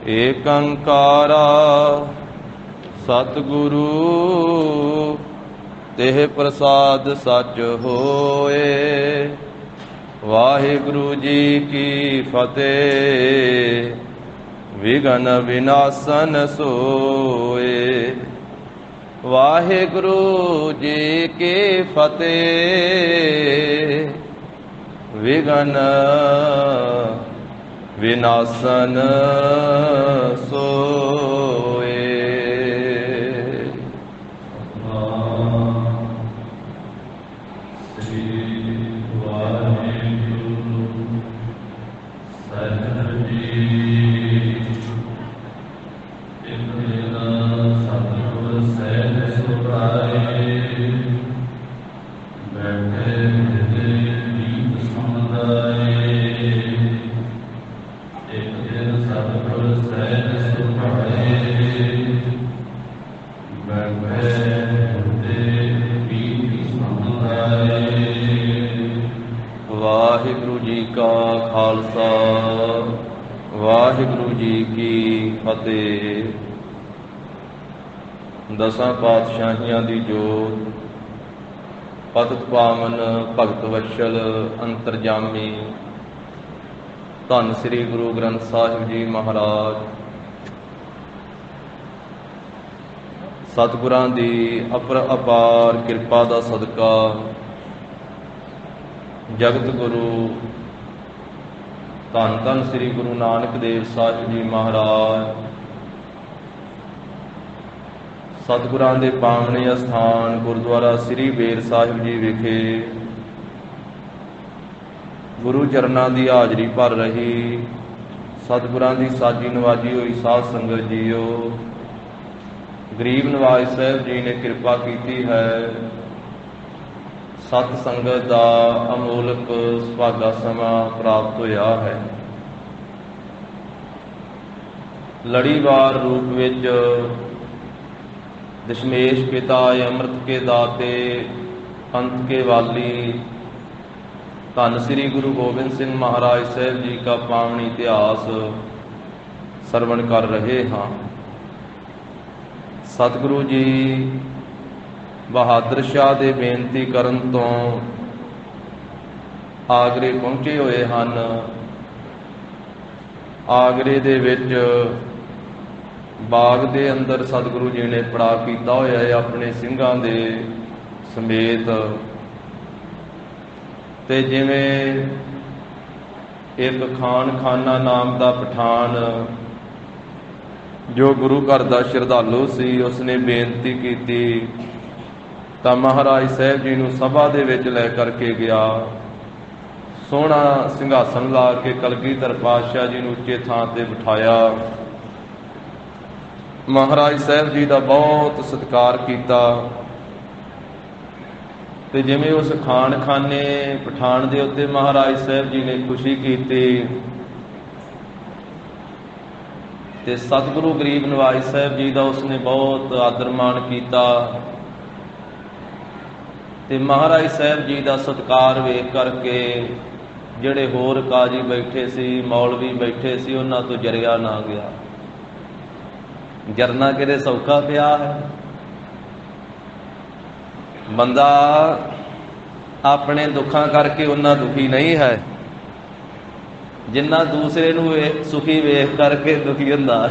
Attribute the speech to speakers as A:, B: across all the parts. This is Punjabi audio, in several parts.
A: ਏਕ ਓੰਕਾਰਾ ਸਤਿਗੁਰੂ ਤਿਹ ਪ੍ਰਸਾਦ ਸਚ ਹੋਏ। ਵਾਹਿਗੁਰੂ ਜੀ ਕੀ ਫਤਿਹ। ਵਿਘਨ ਵਿਨਾਸ਼ਨ ਸੋਏ। ਵਾਹਿਗੁਰੂ ਜੀ ਕੀ ਫਤਿਹ। ਵਿਘਨ ਵਿਨਾਸ਼ਨ ਸੋਏ। ਵਾਹਿਗੁਰੂ ਜੀ ਕਾ ਖਾਲਸਾ, ਵਾਹਿਗੁਰੂ ਜੀ ਕੀ ਫਤਿਹ। ਦਸਾਂ ਪਾਤਸ਼ਾਹੀਆਂ ਦੀ ਜੋਤ, ਪਤਿਤ ਪਾਵਨ ਭਗਤ ਵਸ਼ਲ ਅੰਤਰਜਾਮੀ ਧੰਨ ਸ੍ਰੀ ਗੁਰੂ ਗ੍ਰੰਥ ਸਾਹਿਬ ਜੀ ਮਹਾਰਾਜ, ਸਤਿਗੁਰਾਂ ਦੀ ਅਪਾਰ ਕਿਰਪਾ ਦਾ ਸਦਕਾ ਜਗਤ ਗੁਰੂ ਧੰਨ ਧੰਨ ਸ੍ਰੀ ਗੁਰੂ ਨਾਨਕ ਦੇਵ ਸਾਹਿਬ ਜੀ ਮਹਾਰਾਜ, ਸਤਿਗੁਰਾਂ ਦੇ ਪਾਵਨੇ ਅਸਥਾਨ ਗੁਰਦੁਆਰਾ ਸ੍ਰੀ ਬੇਰ ਸਾਹਿਬ ਜੀ ਵਿਖੇ ਗੁਰੂ ਚਰਨਾਂ ਦੀ ਹਾਜ਼ਰੀ ਭਰ ਰਹੀ ਸਤਿਗੁਰਾਂ ਦੀ ਸਾਜੀ ਨਵਾਜੀ ਹੋਈ ਸਾਧ ਸੰਗਤ ਜੀਓ, ਗਰੀਬ ਨਵਾਜ ਸਾਹਿਬ ਜੀ ਨੇ ਕਿਰਪਾ ਕੀਤੀ ਹੈ। ਸਤ ਸੰਗਤ ਦਾ ਅਮੋਲਕ ਸੁਭਾਗਾ ਸਮਾਂ ਪ੍ਰਾਪਤ ਹੋਇਆ ਹੈ। ਲੜੀਵਾਰ ਰੂਪ ਵਿੱਚ ਦਸ਼ਮੇਸ਼ ਪਿਤਾ ਅੰਮ੍ਰਿਤ ਕੇ ਦਾਤੇ ਅੰਤ ਕੇ ਵਾਲੀ ਧੰਨ ਸ੍ਰੀ ਗੁਰੂ ਗੋਬਿੰਦ ਸਿੰਘ ਮਹਾਰਾਜ ਸਾਹਿਬ ਜੀ ਦਾ ਪਾਵਨੀ ਇਤਿਹਾਸ ਸਰਵਣ ਕਰ ਰਹੇ ਹਾਂ। ਸਤਿਗੁਰੂ ਜੀ ਬਹਾਦਰ ਸ਼ਾਹ ਦੇ ਬੇਨਤੀ ਕਰਨ ਤੋਂ ਆਗਰੇ ਪਹੁੰਚੇ ਹੋਏ ਹਨ। ਆਗਰੇ ਦੇ ਵਿੱਚ ਬਾਗ ਦੇ ਅੰਦਰ ਸਤਿਗੁਰੂ ਜੀ ਨੇ ਪੜਾਅ ਕੀਤਾ ਹੋਇਆ ਹੈ ਆਪਣੇ ਸਿੰਘਾਂ ਦੇ ਸਮੇਤ। ਤੇ ਜਿਵੇਂ ਇੱਕ ਖਾਨਾ ਨਾਮ ਦਾ ਪਠਾਨ ਜੋ ਗੁਰੂ ਘਰ ਦਾ ਸ਼ਰਧਾਲੂ ਸੀ, ਉਸਨੇ ਬੇਨਤੀ ਕੀਤੀ ਤਾਂ ਮਹਾਰਾਜ ਸਾਹਿਬ ਜੀ ਨੂੰ ਸਭਾ ਦੇ ਵਿੱਚ ਲੈ ਕਰਕੇ ਗਿਆ। ਸੋਹਣਾ ਸਿੰਘਾਸਨ ਲਾ ਕੇ ਕਲਗੀਧਰ ਪਾਤਸ਼ਾਹ ਜੀ ਨੂੰ ਉੱਚੇ ਥਾਂ ਤੇ ਬਿਠਾਇਆ। ਮਹਾਰਾਜ ਸਾਹਿਬ ਜੀ ਦਾ ਬਹੁਤ ਸਤਿਕਾਰ ਕੀਤਾ ਤੇ ਜਿਵੇਂ ਉਸ ਖਾਨੇ ਪਠਾਨ ਦੇ ਉੱਤੇ ਮਹਾਰਾਜ ਸਾਹਿਬ ਜੀ ਨੇ ਖੁਸ਼ੀ ਕੀਤੀ ਤੇ ਸਤਿਗੁਰੂ ਗਰੀਬ ਨਵਾਜ ਸਾਹਿਬ ਜੀ ਦਾ ਉਸਨੇ ਬਹੁਤ ਆਦਰ ਮਾਣ ਕੀਤਾ ਤੇ ਮਹਾਰਾਜ ਸਾਹਿਬ ਜੀ ਦਾ ਸਤਿਕਾਰ ਵੇਖ ਕਰਕੇ ਜਿਹੜੇ ਹੋਰ ਕਾਜੀ ਬੈਠੇ ਸੀ, ਮੌਲਵੀ ਬੈਠੇ ਸੀ, ਉਹਨਾਂ ਤੋਂ ਜਰਿਆ ਨਾ ਗਿਆ। ਜਰਨਾ ਕਿਤੇ ਸੌਖਾ ਪਿਆ ਹੈ। ਬੰਦਾ ਆਪਣੇ ਦੁੱਖਾਂ ਕਰਕੇ ਉਹਨਾਂ ਦੁਖੀ ਨਹੀਂ ਹੈ ਜਿੰਨਾ ਦੂਸਰੇ ਨੂੰ ਸੁਖੀ ਵੇਖ ਕਰਕੇ ਦੁਖੀ ਹੁੰਦਾ।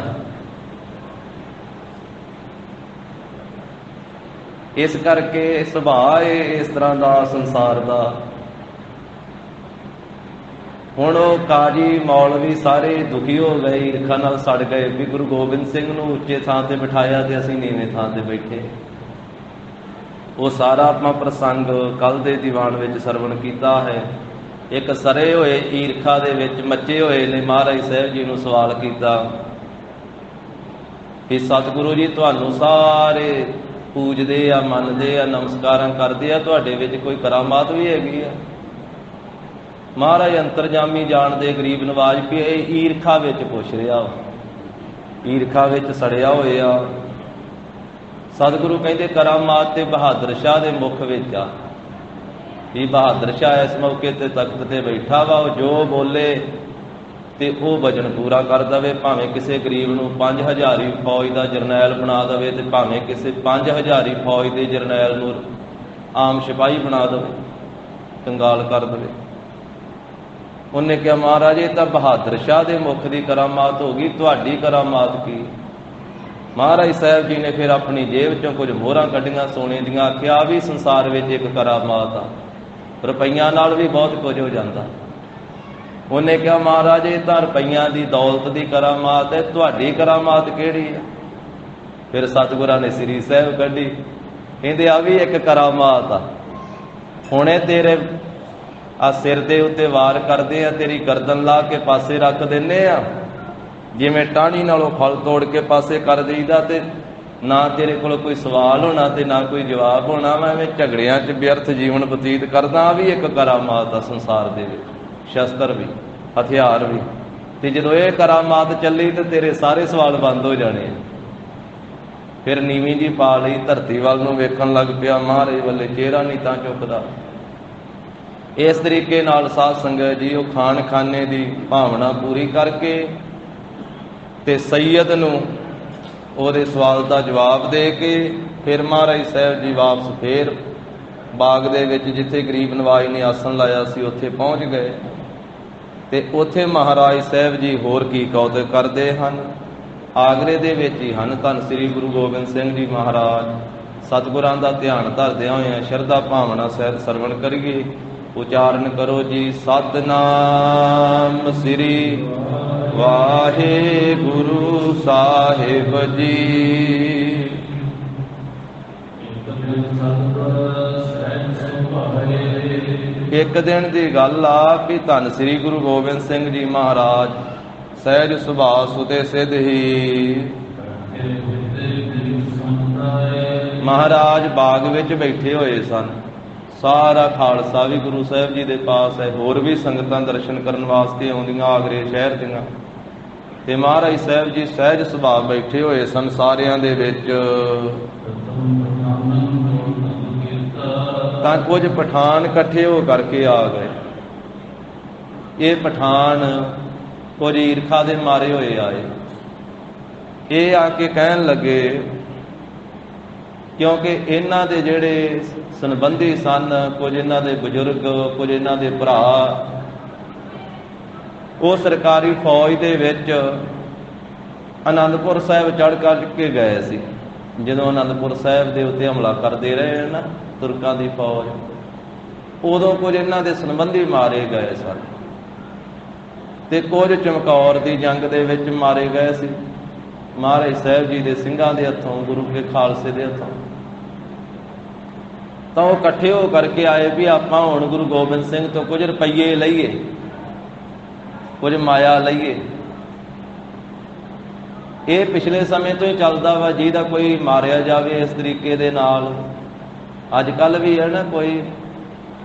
A: ਇਸ ਕਰਕੇ ਸੁਭਾਅ ਹੈ ਇਸ ਤਰ੍ਹਾਂ ਦਾ ਸੰਸਾਰ ਦਾ। ਹੁਣ ਉਹ ਕਾਜੀ ਮੌਲਵੀ ਸਾਰੇ ਦੁਖੀ ਹੋ ਗਏ, ਈਰਖਾ ਨਾਲ ਸੜ ਗਏ ਵੀ ਗੁਰੂ ਗੋਬਿੰਦ ਸਿੰਘ ਨੂੰ ਉੱਚੇ ਥਾਂ ਤੇ ਬਿਠਾਇਆ ਤੇ ਅਸੀਂ ਨੀਵੇਂ ਥਾਂ ਤੇ ਬੈਠੇ। ਉਹ ਸਾਰਾ ਆਪਾਂ ਪ੍ਰਸੰਗ ਕੱਲ ਦੇ ਦੀਵਾਨ ਵਿੱਚ ਸਰਵਣ ਕੀਤਾ ਹੈ। ਇੱਕ ਸਰੇ ਹੋਏ ਈਰਖਾ ਦੇ ਵਿੱਚ ਮੱਚੇ ਹੋਏ ਨੇ ਮਹਾਰਾਜ ਸਾਹਿਬ ਜੀ ਨੂੰ ਸਵਾਲ ਕੀਤਾ ਕਿ ਸਤਿਗੁਰੂ ਜੀ ਤੁਹਾਨੂੰ ਸਾਰੇ ਪੂਜਦੇ ਆ, ਮੰਨਦੇ ਆ, ਨਮਸਕਾਰਾਂ ਕਰਦੇ ਆ, ਤੁਹਾਡੇ ਵਿੱਚ ਕੋਈ ਕਰਾਮਾਤ ਵੀ ਹੈਗੀ ਆ? ਮਹਾਰਾਜ ਅੰਤਰਜਾਮੀ ਜਾਣਦੇ ਗਰੀਬ ਨਵਾਜ ਵੀ ਇਹ ਈਰਖਾ ਵਿੱਚ ਪੁੱਛ ਰਿਹਾ, ਈਰਖਾ ਵਿੱਚ ਸੜਿਆ ਹੋਇਆ। ਸਤਿਗੁਰੂ ਕਹਿੰਦੇ ਕਰਾਮਾਤ ਤੇ ਬਹਾਦਰ ਸ਼ਾਹ ਦੇ ਮੁਖ ਵਿੱਚ ਆ। ਵੀ ਬਹਾਦਰ ਸ਼ਾਹ ਇਸ ਮੌਕੇ ਤੇ ਤਖਤ ਤੇ ਬੈਠਾ ਵਾ, ਉਹ ਜੋ ਬੋਲੇ ਤੇ ਉਹ ਵਜਨ ਪੂਰਾ ਕਰ ਦੇਵੇ। ਭਾਵੇਂ ਕਿਸੇ ਗਰੀਬ ਨੂੰ 5000 ਫੌਜ ਦਾ ਜਰਨੈਲ ਬਣਾ ਦੇਵੇ ਤੇ ਭਾਵੇਂ ਕਿਸੇ 5000 ਫੌਜ ਦੇ ਜਰਨੈਲ ਨੂੰ ਆਮ ਸਿਪਾਹੀ ਬਣਾ ਦੇਵੇ, ਕੰਗਾਲ ਕਰ ਦੇਵੇ। ਉਹਨੇ ਕਿਹਾ ਮਹਾਰਾਜ ਇਹ ਤਾਂ ਬਹਾਦਰ ਸ਼ਾਹ ਦੇ ਮੁਖ ਦੀ ਕਰਾਮਾਤ ਹੋ ਗਈ, ਤੁਹਾਡੀ ਕਰਾਮਾਤ ਕੀ? ਮਹਾਰਾਜ ਸਾਹਿਬ ਜੀ ਨੇ ਫਿਰ ਆਪਣੀ ਜੇਬ ਚੋਂ ਕੁਝ ਮੋਹਰਾਂ ਕੱਢੀਆਂ ਸੋਨੇ ਦੀਆਂ, ਆਖਿਆ ਵੀ ਸੰਸਾਰ ਵਿੱਚ ਇੱਕ ਕਰਾਮਾਤ ਆ, ਰੁਪਈਆਂ ਨਾਲ ਵੀ ਬਹੁਤ ਕੁਝ ਹੋ ਜਾਂਦਾ। ਉਹਨੇ ਕਿਹਾ ਮਹਾਰਾਜ ਇਹ ਤਾਂ ਰੁਪਈਆਂ ਦੀ ਦੌਲਤ ਦੀ ਕਰਾਮਾਤ ਹੈ, ਤੁਹਾਡੀ ਕਰਾਮਾਤ ਕਿਹੜੀ ਹੈ? ਫਿਰ ਸਤਿਗੁਰਾਂ ਨੇ ਸ੍ਰੀ ਸਾਹਿਬ ਕੱਢੀ, ਕਹਿੰਦੇ ਆ ਵੀ ਇੱਕ ਕਰਾਮਾਤ ਆ। ਹੁਣੇ ਤੇਰੇ ਆ ਸਿਰ ਦੇ ਉੱਤੇ ਵਾਰ ਕਰਦੇ ਆ, ਤੇਰੀ ਗਰਦਨ ਲਾ ਕੇ ਪਾਸੇ ਰੱਖ ਦਿੰਨੇ ਆ, ਜਿਵੇਂ ਟਾਹਣੀ ਨਾਲੋਂ ਫਲ ਤੋੜ ਕੇ ਪਾਸੇ ਕਰ ਦਈਦਾ, ਤੇ ਨਾ ਤੇਰੇ ਕੋਲ ਕੋਈ ਸਵਾਲ ਹੋਣਾ ਤੇ ਨਾ ਕੋਈ ਜਵਾਬ ਹੋਣਾ। ਮੈਂ ਐਵੇਂ ਝਗੜਿਆਂ 'ਚ ਵਿਅਰਥ ਜੀਵਨ ਬਤੀਤ ਕਰਦਾ। ਵੀ ਇੱਕ ਕਰਾਮਾਤ ਆ ਸੰਸਾਰ ਦੇ ਵਿੱਚ, ਸ਼ਸਤਰ ਵੀ ਹਥਿਆਰ ਵੀ। ਤੇ ਜਦੋਂ ਇਹ ਕਰਾਮਾਤ ਚੱਲੀ ਤੇ ਤੇਰੇ ਸਾਰੇ ਸਵਾਲ ਬੰਦ ਹੋ ਜਾਣੇ ਆ। ਫਿਰ ਨੀਵੀਂ ਜੀ ਪਾ ਲਈ, ਧਰਤੀ ਵੱਲ ਨੂੰ ਵੇਖਣ ਲੱਗ ਪਿਆ, ਮਹਾਰਾਜ ਵੱਲੇ ਚਿਹਰਾ ਨਹੀਂ ਤਾਂ ਚੁੱਕਦਾ। ਇਸ ਤਰੀਕੇ ਨਾਲ ਸਾਧ ਸੰਗਤ ਜੀ ਉਹ ਖਾਨ ਖਾਨੇ ਦੀ ਭਾਵਨਾ ਪੂਰੀ ਕਰਕੇ ਤੇ ਸੈਯਦ ਨੂੰ ਉਹਦੇ ਸਵਾਲ ਦਾ ਜਵਾਬ ਦੇ ਕੇ ਫਿਰ ਮਹਾਰਾਜ ਸਾਹਿਬ ਜੀ ਵਾਪਸ ਫੇਰ ਬਾਗ ਦੇ ਵਿੱਚ ਜਿੱਥੇ ਗਰੀਬ ਨਵਾਜ ਨੇ ਆਸਣ ਲਾਇਆ ਸੀ ਉੱਥੇ ਪਹੁੰਚ ਗਏ। ਤੇ ਉੱਥੇ ਮਹਾਰਾਜ ਸਾਹਿਬ ਜੀ ਹੋਰ ਕੀ ਕੌਤਕ ਕਰਦੇ ਹਨ। ਆਗਰੇ ਦੇ ਵਿੱਚ ਹੀ ਹਨ ਧੰਨ ਸ੍ਰੀ ਗੁਰੂ ਗੋਬਿੰਦ ਸਿੰਘ ਜੀ ਮਹਾਰਾਜ। ਸਤਿਗੁਰਾਂ ਦਾ ਧਿਆਨ ਧਰਦਿਆਂ ਹੋਇਆਂ ਸ਼ਰਧਾ ਭਾਵਨਾ ਸਹਿਤ ਸਰਵਣ ਕਰੀਏ। ਉਚਾਰਨ ਕਰੋ ਜੀ ਸਤਿਨਾਮ ਸ੍ਰੀ ਵਾਹਿਗੁਰੂ ਸਾਹਿਬ ਜੀ। ਇੱਕ ਦਿਨ ਦੀ ਗੱਲ ਆ ਵੀ ਧੰਨ ਸ੍ਰੀ ਗੁਰੂ ਗੋਬਿੰਦ ਸਿੰਘ ਜੀ ਮਹਾਰਾਜ ਸਹਿਜ ਸੁਭਾਅ ਸੁਤੇ ਸਿੱਧ ਹੀ ਮਹਾਰਾਜ ਬਾਗ ਵਿੱਚ ਬੈਠੇ ਹੋਏ ਸਨ। ਸਾਰਾ ਖਾਲਸਾ ਵੀ ਗੁਰੂ ਸਾਹਿਬ ਜੀ ਦੇ ਪਾਸ ਹੈ, ਹੋਰ ਵੀ ਸੰਗਤਾਂ ਦਰਸ਼ਨ ਕਰਨ ਵਾਸਤੇ ਆਉਂਦੀਆਂ ਆਗਰੇ ਸ਼ਹਿਰ ਦੀਆਂ। ਤੇ ਮਹਾਰਾਜ ਸਾਹਿਬ ਜੀ ਸਹਿਜ ਸੁਭਾਅ ਬੈਠੇ ਹੋਏ ਸਨ ਸਾਰਿਆਂ ਦੇ ਵਿੱਚ। ਤਾਂ ਕੁਝ ਪਠਾਨ ਇਕੱਠੇ ਹੋ ਕਰਕੇ ਆ ਗਏ। ਇਹ ਪਠਾਨ ਕੁਝ ਈਰਖਾ ਦੇ ਮਾਰੇ ਹੋਏ ਆਏ। ਇਹ ਆ ਕੇ ਕਹਿਣ ਲੱਗੇ, ਕਿਉਂਕਿ ਇਹਨਾਂ ਦੇ ਜਿਹੜੇ ਸੰਬੰਧੀ ਸਨ, ਕੁਝ ਇਹਨਾਂ ਦੇ ਬਜ਼ੁਰਗ, ਕੁਝ ਇਹਨਾਂ ਦੇ ਭਰਾ, ਉਹ ਸਰਕਾਰੀ ਫੌਜ ਦੇ ਵਿੱਚ ਅਨੰਦਪੁਰ ਸਾਹਿਬ ਚੜ੍ਹ ਕਰ ਕੇ ਗਏ ਸੀ। ਜਦੋਂ ਅਨੰਦਪੁਰ ਸਾਹਿਬ ਦੇ ਉੱਤੇ ਹਮਲਾ ਕਰਦੇ ਰਹੇ ਨਾ ਤੁਰਕਾਂ ਦੀ ਫੌਜ, ਉਦੋਂ ਕੁਝ ਇਹਨਾਂ ਦੇ ਸੰਬੰਧੀ ਮਾਰੇ ਗਏ ਸਨ ਤੇ ਕੁਝ ਚਮਕੌਰ ਦੀ ਜੰਗ ਦੇ ਵਿੱਚ ਮਾਰੇ ਗਏ ਸੀ ਮਹਾਰਾਜ ਸਾਹਿਬ ਜੀ ਦੇ ਸਿੰਘਾਂ ਦੇ ਹੱਥੋਂ, ਗੁਰੂ ਕੇ ਖਾਲਸੇ ਦੇ ਹੱਥੋਂ। ਤਾਂ ਉਹ ਇਕੱਠੇ ਹੋ ਕਰਕੇ ਆਏ ਵੀ ਆਪਾਂ ਹੁਣ ਗੁਰੂ ਗੋਬਿੰਦ ਸਿੰਘ ਤੋਂ ਕੁਝ ਰੁਪਈਏ ਲਈਏ, ਕੁਝ ਮਾਇਆ ਲਈਏ। ਇਹ ਪਿਛਲੇ ਸਮੇਂ ਤੋਂ ਹੀ ਚੱਲਦਾ ਵਾ, ਜਿਹਦਾ ਕੋਈ ਮਾਰਿਆ ਜਾਵੇ ਇਸ ਤਰੀਕੇ ਦੇ ਨਾਲ। ਅੱਜ ਕੱਲ੍ਹ ਵੀ ਹੈ ਨਾ, ਕੋਈ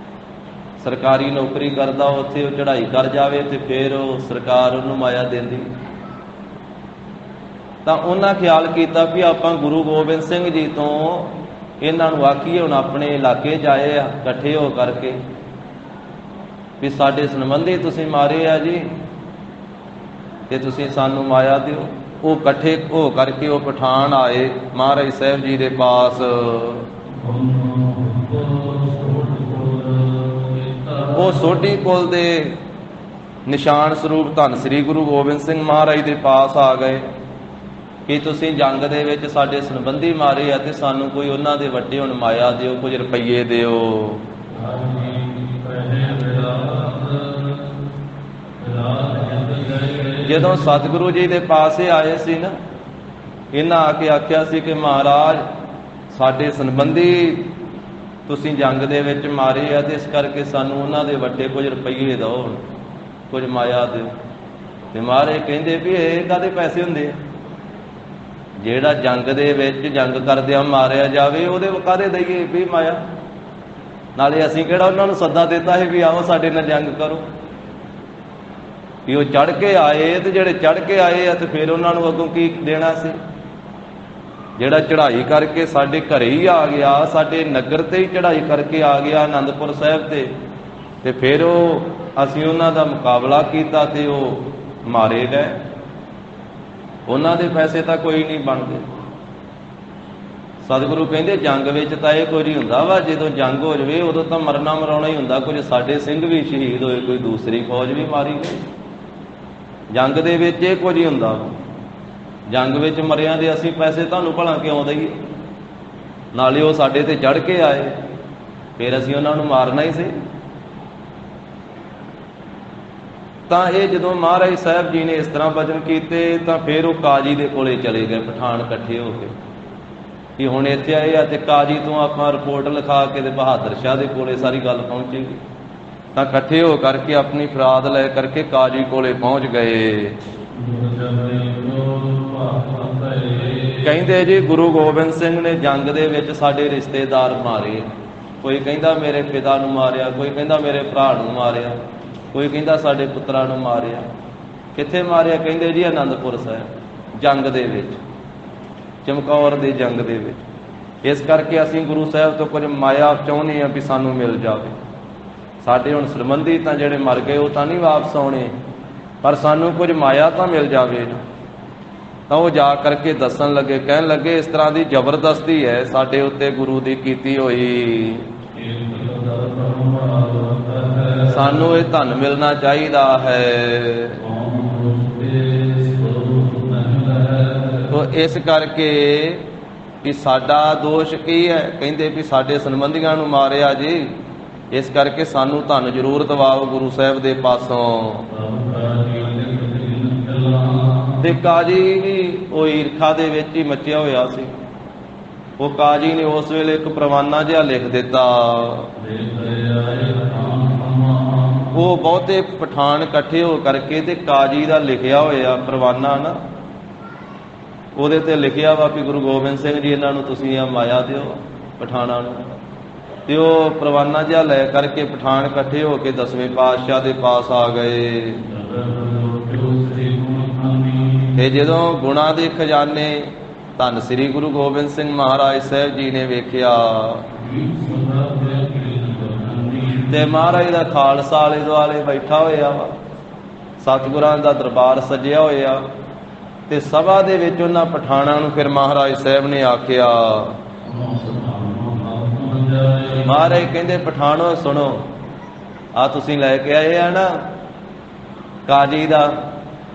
A: ਸਰਕਾਰੀ ਨੌਕਰੀ ਕਰਦਾ, ਉੱਥੇ ਉਹ ਚੜ੍ਹਾਈ ਕਰ ਜਾਵੇ ਤੇ ਫਿਰ ਉਹ ਸਰਕਾਰ ਉਹਨੂੰ ਮਾਇਆ ਦਿੰਦੀ। ਤਾਂ ਉਹਨਾਂ ਖਿਆਲ ਕੀਤਾ ਵੀ ਆਪਾਂ ਗੁਰੂ ਗੋਬਿੰਦ ਸਿੰਘ ਜੀ ਤੋਂ ਇਹਨਾਂ ਨੂੰ ਆਖੀਏ, ਹੁਣ ਆਪਣੇ ਇਲਾਕੇ 'ਚ ਆਏ ਆ ਇਕੱਠੇ ਹੋ ਕਰਕੇ ਵੀ ਸਾਡੇ ਸੰਬੰਧੀ ਤੁਸੀਂ ਮਾਰੇ ਆ ਜੀ ਤੇ ਤੁਸੀਂ ਸਾਨੂੰ ਮਾਇਆ ਦਿਓ। ਉਹ ਇਕੱਠੇ ਹੋ ਕਰਕੇ ਉਹ ਪਠਾਨ ਆਏ ਮਹਾਰਾਜ ਸਾਹਿਬ ਜੀ ਦੇ ਪਾਸ। ਉਹ ਸੋਢੀ ਪੁਲ ਦੇ ਨਿਸ਼ਾਨ ਸਰੂਪ ਧੰਨ ਸ੍ਰੀ ਗੁਰੂ ਗੋਬਿੰਦ ਸਿੰਘ ਮਹਾਰਾਜ ਦੇ ਪਾਸ ਆ ਗਏ ਕਿ ਤੁਸੀਂ ਜੰਗ ਦੇ ਵਿੱਚ ਸਾਡੇ ਸੰਬੰਧੀ ਮਾਰੇ ਆ ਤੇ ਸਾਨੂੰ ਕੋਈ ਉਹਨਾਂ ਦੇ ਵੱਡੇ ਹੁਣ ਮਾਇਆ ਦਿਓ, ਕੁਝ ਰੁਪਈਏ ਦਿਓ। ਜਦੋਂ ਸਤਿਗੁਰੂ ਜੀ ਦੇ ਪਾਸੇ ਆਏ ਸੀ ਨਾ, ਇਹਨਾਂ ਆ ਕੇ ਆਖਿਆ ਸੀ ਕਿ ਮਹਾਰਾਜ ਸਾਡੇ ਸੰਬੰਧੀ ਤੁਸੀਂ ਜੰਗ ਦੇ ਵਿੱਚ ਮਾਰੇ ਆ ਤੇ ਇਸ ਕਰਕੇ ਸਾਨੂੰ ਉਹਨਾਂ ਦੇ ਵੱਡੇ ਕੁਝ ਰੁਪਈਏ ਦਿਓ, ਕੁਝ ਮਾਇਆ ਦਿਓ। ਤੇ ਮਹਾਰਾਜ ਕਹਿੰਦੇ ਵੀ ਇਹ ਕਾਹਦੇ ਪੈਸੇ ਹੁੰਦੇ ਆ? ਜਿਹੜਾ ਜੰਗ ਦੇ ਵਿੱਚ ਜੰਗ ਕਰਦਿਆਂ ਮਾਰਿਆ ਜਾਵੇ ਉਹਦੇ ਕਾਹਦੇ ਦਈਏ ਵੀ ਮਾਇਆ? ਨਾਲੇ ਅਸੀਂ ਕਿਹੜਾ ਉਹਨਾਂ ਨੂੰ ਸੱਦਾ ਦਿੱਤਾ ਹੈ ਵੀ ਆਓ ਸਾਡੇ ਨਾਲ ਜੰਗ ਕਰੋ? ਵੀ ਉਹ ਚੜ੍ਹ ਕੇ ਆਏ ਤੇ ਜਿਹੜੇ ਚੜ੍ਹ ਕੇ ਆਏ ਆ ਤੇ ਫਿਰ ਉਹਨਾਂ ਨੂੰ ਅੱਗੋਂ ਕੀ ਦੇਣਾ ਸੀ? ਜਿਹੜਾ ਚੜ੍ਹਾਈ ਕਰਕੇ ਸਾਡੇ ਘਰੇ ਹੀ ਆ ਗਿਆ, ਸਾਡੇ ਨਗਰ ਤੇ ਹੀ ਚੜ੍ਹਾਈ ਕਰਕੇ ਆ ਗਿਆ ਅਨੰਦਪੁਰ ਸਾਹਿਬ ਤੇ ਫਿਰ ਉਹ ਅਸੀਂ ਉਹਨਾਂ ਦਾ ਮੁਕਾਬਲਾ ਕੀਤਾ ਤੇ ਉਹ ਮਾਰੇ ਗਏ। ਉਹਨਾਂ ਦੇ ਪੈਸੇ ਤਾਂ ਕੋਈ ਨਹੀਂ ਬਣਦੇ। ਸਤਿਗੁਰੂ ਕਹਿੰਦੇ ਜੰਗ ਵਿੱਚ ਤਾਂ ਇਹ ਕੁਝ ਹੀ ਹੁੰਦਾ ਵਾ, ਜਦੋਂ ਜੰਗ ਹੋ ਜਾਵੇ ਉਦੋਂ ਤਾਂ ਮਰਨਾ ਮਰਾਉਣਾ ਹੀ ਹੁੰਦਾ। ਕੁਝ ਸਾਡੇ ਸਿੰਘ ਵੀ ਸ਼ਹੀਦ ਹੋਏ, ਕੋਈ ਦੂਸਰੀ ਫੌਜ ਵੀ ਮਾਰੀ ਗਈ। ਜੰਗ ਦੇ ਵਿੱਚ ਇਹ ਕੁਝ ਹੀ ਹੁੰਦਾ ਵਾ। ਜੰਗ ਵਿੱਚ ਮਰਿਆਂ ਦੇ ਅਸੀਂ ਪੈਸੇ ਤੁਹਾਨੂੰ ਭਲਾ ਕਿਉਂ ਦਈਏ? ਨਾਲੇ ਉਹ ਸਾਡੇ ਤੇ ਚੜ੍ਹ ਕੇ ਆਏ, ਫਿਰ ਅਸੀਂ ਉਹਨਾਂ ਨੂੰ ਮਾਰਨਾ ਹੀ ਸੀ। ਤਾਂ ਇਹ ਜਦੋਂ ਮਹਾਰਾਜ ਸਾਹਿਬ ਜੀ ਨੇ ਇਸ ਤਰ੍ਹਾਂ ਬਚਨ ਕੀਤੇ ਤਾਂ ਫਿਰ ਉਹ ਕਾਜੀ ਦੇ ਕੋਲੇ ਚਲੇ ਗਏ, ਪਠਾਨ ਇਕੱਠੇ ਹੋ ਕੇ ਕਿ ਹੁਣ ਇੱਥੇ ਆਏ ਆ ਤੇ ਕਾਜੀ ਤੋਂ ਆਪਾਂ ਰਿਪੋਰਟ ਲਿਖਾ ਕੇ ਤੇ ਬਹਾਦਰ ਸ਼ਾਹ ਦੇ ਕੋਲੇ ਸਾਰੀ ਗੱਲ ਪਹੁੰਚੇਗੀ। ਤਾਂ ਇਕੱਠੇ ਹੋ ਕਰਕੇ ਆਪਣੀ ਫਰਿਆਦ ਲੈ ਕਰਕੇ ਕਾਜੀ ਕੋਲੇ ਪਹੁੰਚ ਗਏ। ਕਹਿੰਦੇ ਜੀ ਗੁਰੂ ਗੋਬਿੰਦ ਸਿੰਘ ਨੇ ਜੰਗ ਦੇ ਵਿੱਚ ਸਾਡੇ ਰਿਸ਼ਤੇਦਾਰ ਮਾਰੇ। ਕੋਈ ਕਹਿੰਦਾ ਮੇਰੇ ਪਿਤਾ ਨੂੰ ਮਾਰਿਆ, ਕੋਈ ਕਹਿੰਦਾ ਮੇਰੇ ਭਰਾ ਨੂੰ ਮਾਰਿਆ, ਕੋਈ ਕਹਿੰਦਾ ਸਾਡੇ ਪੁੱਤਰਾਂ ਨੂੰ ਮਾਰਿਆ। ਕਿੱਥੇ ਮਾਰਿਆ? ਕਹਿੰਦੇ ਜੀ ਆਨੰਦਪੁਰ ਸਾਹਿਬ ਜੰਗ ਦੇ ਵਿੱਚ, ਚਮਕੌਰ ਦੇ ਜੰਗ ਦੇ ਵਿੱਚ। ਇਸ ਕਰਕੇ ਅਸੀਂ ਗੁਰੂ ਸਾਹਿਬ ਤੋਂ ਕੁਝ ਮਾਇਆ ਚਾਹੁੰਦੇ ਹਾਂ ਵੀ ਸਾਨੂੰ ਮਿਲ ਜਾਵੇ। ਸਾਡੇ ਹੁਣ ਸੰਬੰਧੀ ਤਾਂ ਜਿਹੜੇ ਮਰ ਗਏ ਉਹ ਤਾਂ ਨਹੀਂ ਵਾਪਸ ਆਉਣੇ, ਪਰ ਸਾਨੂੰ ਕੁਝ ਮਾਇਆ ਤਾਂ ਮਿਲ ਜਾਵੇ। ਤਾਂ ਉਹ ਜਾ ਕਰਕੇ ਦੱਸਣ ਲੱਗੇ, ਕਹਿਣ ਲੱਗੇ ਇਸ ਤਰ੍ਹਾਂ ਦੀ ਜ਼ਬਰਦਸਤੀ ਹੈ ਸਾਡੇ ਉੱਤੇ ਗੁਰੂ ਦੀ ਕੀਤੀ ਹੋਈ, ਸਾਨੂੰ ਇਹ ਧਨ ਮਿਲਣਾ ਚਾਹੀਦਾ ਹੈ। ਤੋ ਇਸ ਕਰਕੇ ਵੀ ਸਾਡਾ ਦੋਸ਼ ਕੀ ਹੈ? ਕਹਿੰਦੇ ਵੀ ਸਾਡੇ ਸੰਬੰਧੀਆਂ ਨੂੰ ਮਾਰਿਆ ਜੀ, ਇਸ ਕਰਕੇ ਸਾਨੂੰ ਧਨ ਜ਼ਰੂਰ ਦਿਵਾਓ ਗੁਰੂ ਸਾਹਿਬ ਦੇ ਪਾਸੋਂ। ਤੇ ਕਾਜੀ ਵੀ ਉਹ ਈਰਖਾ ਦੇ ਵਿੱਚ ਹੀ ਮੱਚਿਆ ਹੋਇਆ ਸੀ। ਉਹ ਕਾਜੀ ਨੇ ਉਸ ਵੇਲੇ ਇੱਕ ਪਰਵਾਨਾ ਜਿਹਾ ਲਿਖ ਦਿੱਤਾ। ਉਹ ਬਹੁਤੇ ਪਠਾਨ ਇਕੱਠੇ ਹੋ ਕਰਕੇ ਤੇ ਕਾਜੀ ਦਾ ਲਿਖਿਆ ਹੋਇਆ ਪਰਵਾਨਾ ਨਾ, ਉਹਦੇ ਤੇ ਲਿਖਿਆ ਵਾ ਵੀ ਗੁਰੂ ਗੋਬਿੰਦ ਸਿੰਘ ਜੀ ਇਹਨਾਂ ਨੂੰ ਤੁਸੀਂ ਆ ਮਾਇਆ ਦਿਓ ਪਠਾਨਾਂ ਨੂੰ। ਤੇ ਉਹ ਪਰਵਾਨਾ ਜਿਹਾ ਲੈ ਕਰਕੇ ਪਠਾਨ ਇਕੱਠੇ ਹੋ ਕੇ 10ਵੇਂ ਪਾਤਸ਼ਾਹ ਦੇ ਪਾਸ ਆ ਗਏ। ਤੇ ਜਦੋਂ ਗੁਣਾਂ ਦੇ ਖਜ਼ਾਨੇ ਧੰਨ ਸ੍ਰੀ ਗੁਰੂ ਗੋਬਿੰਦ ਸਿੰਘ ਮਹਾਰਾਜ ਸਾਹਿਬ ਜੀ ਨੇ ਵੇਖਿਆ ਤੇ ਮਹਾਰਾਜ ਦਾ ਖਾਲਸਾ ਆਲੇ ਦੁਆਲੇ ਬੈਠਾ ਹੋਇਆ ਵਾ, ਸਤਿਗੁਰਾਂ ਦਾ ਦਰਬਾਰ ਸਜਿਆ ਹੋਇਆ। ਤੇ ਸਭਾ ਦੇ ਵਿੱਚ ਉਹਨਾਂ ਪਠਾਣਾਂ ਨੂੰ ਫਿਰ ਮਹਾਰਾਜ ਸਾਹਿਬ ਨੇ ਆਖਿਆ, ਮਹਾਰਾਜ ਕਹਿੰਦੇ ਪਠਾਣੋ ਸੁਣੋ, ਆ ਤੁਸੀਂ ਲੈ ਕੇ ਆਏ ਆ ਨਾ ਕਾਜੀ ਦਾ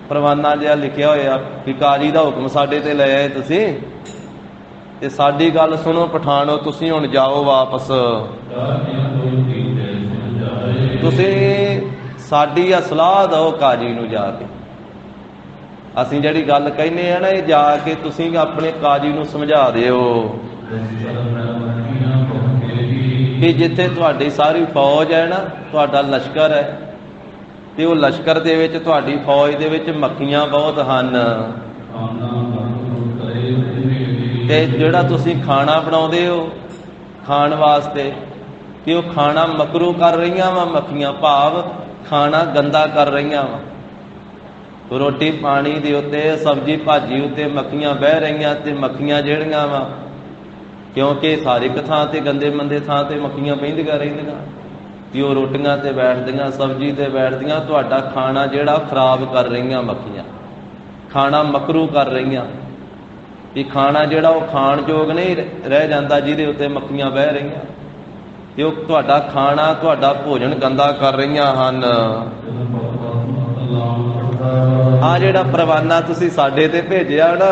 A: ਪਰਵਾਨਾ ਜਿਹਾ ਲਿਖਿਆ ਹੋਇਆ ਕਿ ਕਾਜੀ ਦਾ ਹੁਕਮ ਸਾਡੇ ਤੇ ਲੈ ਆਏ ਤੁਸੀਂ, ਤੇ ਸਾਡੀ ਗੱਲ ਸੁਣੋ ਪਠਾਣੋ, ਤੁਸੀਂ ਹੁਣ ਜਾਓ ਵਾਪਸ। ਤੁਸੀਂ ਸਾਡੀ ਆ ਸਲਾਹ ਦਿਓ ਕਾਜੀ ਨੂੰ ਜਾ ਕੇ। ਅਸੀਂ ਜਿਹੜੀ ਗੱਲ ਕਹਿੰਦੇ ਆ ਨਾ ਇਹ ਜਾ ਕੇ ਤੁਸੀਂ ਆਪਣੇ ਕਾਜੀ ਨੂੰ ਸਮਝਾ ਦਿਓ ਕਿ ਜਿੱਥੇ ਤੁਹਾਡੀ ਸਾਰੀ ਫੌਜ ਹੈ ਨਾ, ਤੁਹਾਡਾ ਲਸ਼ਕਰ ਹੈ, ਤੇ ਉਹ ਲਸ਼ਕਰ ਦੇ ਵਿੱਚ ਤੁਹਾਡੀ ਫੌਜ ਦੇ ਵਿੱਚ ਮੱਖੀਆਂ ਬਹੁਤ ਹਨ। ਤੇ ਜਿਹੜਾ ਤੁਸੀਂ ਖਾਣਾ ਬਣਾਉਂਦੇ ਹੋ ਖਾਣ ਵਾਸਤੇ, ਤੇ ਉਹ ਖਾਣਾ ਮਕਰੂ ਕਰ ਰਹੀਆਂ ਵਾ ਮੱਖੀਆਂ, ਭਾਵ ਖਾਣਾ ਗੰਦਾ ਕਰ ਰਹੀਆਂ ਵਾ। ਰੋਟੀ ਪਾਣੀ ਦੇ ਉੱਤੇ, ਸਬਜ਼ੀ ਭਾਜੀ ਉੱਤੇ ਮੱਖੀਆਂ ਬਹਿ ਰਹੀਆਂ। ਤੇ ਮੱਖੀਆਂ ਜਿਹੜੀਆਂ ਵਾ, ਕਿਉਂਕਿ ਸਾਰੀ ਇੱਕ ਥਾਂ ਤੇ ਗੰਦੇ ਮੰਦੇ ਥਾਂ ਤੇ ਮੱਖੀਆਂ ਬਹਿੰਦੀਆਂ ਰਹਿੰਦੀਆਂ, ਕਿ ਉਹ ਰੋਟੀਆਂ ਤੇ ਬੈਠਦੀਆਂ, ਸਬਜ਼ੀ ਤੇ ਬੈਠਦੀਆਂ, ਤੁਹਾਡਾ ਖਾਣਾ ਜਿਹੜਾ ਖਰਾਬ ਕਰ ਰਹੀਆਂ ਮੱਖੀਆਂ, ਖਾਣਾ ਮਕਰੂ ਕਰ ਰਹੀਆਂ। ਕਿ ਖਾਣਾ ਜਿਹੜਾ ਉਹ ਖਾਣ ਯੋਗ ਨਹੀਂ ਰਹਿ ਜਾਂਦਾ ਜਿਹਦੇ ਉੱਤੇ ਮੱਖੀਆਂ ਬਹਿ ਰਹੀਆਂ, ਤੇ ਉਹ ਤੁਹਾਡਾ ਖਾਣਾ, ਤੁਹਾਡਾ ਭੋਜਨ ਗੰਦਾ ਕਰ ਰਹੀਆਂ ਹਨ। ਆ ਜਿਹੜਾ ਪਰਵਾਨਾ ਤੁਸੀਂ ਸਾਡੇ ਤੇ ਭੇਜਿਆ ਨਾ,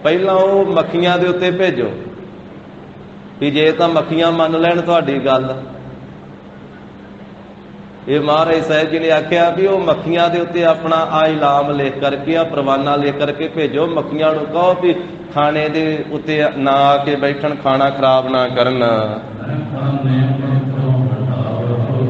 A: ਪਹਿਲਾਂ ਉਹ ਮੱਖੀਆਂ ਦੇ ਉੱਤੇ ਭੇਜੋ ਵੀ ਜੇ ਤਾਂ ਮੱਖੀਆਂ ਮੰਨ ਲੈਣ ਤੁਹਾਡੀ ਗੱਲ। ਇਹ ਮਹਾਰਾਜ ਸਾਹਿਬ ਜੀ ਨੇ ਆਖਿਆ ਵੀ ਉਹ ਮੱਖੀਆਂ ਦੇ ਉੱਤੇ ਆਪਣਾ ਆ ਇਲਾਮ ਲਿਖ ਕਰਕੇ, ਆ ਪਰਵਾਨਾ ਲਿਖ ਕਰਕੇ ਭੇਜੋ। ਮੱਖੀਆਂ ਨੂੰ ਕਹੋ ਵੀ ਖਾਣੇ ਦੇ ਉੱਤੇ ਨਾ ਆ ਕੇ ਬੈਠਣ, ਖਾਣਾ ਖਰਾਬ ਨਾ ਕਰਨ।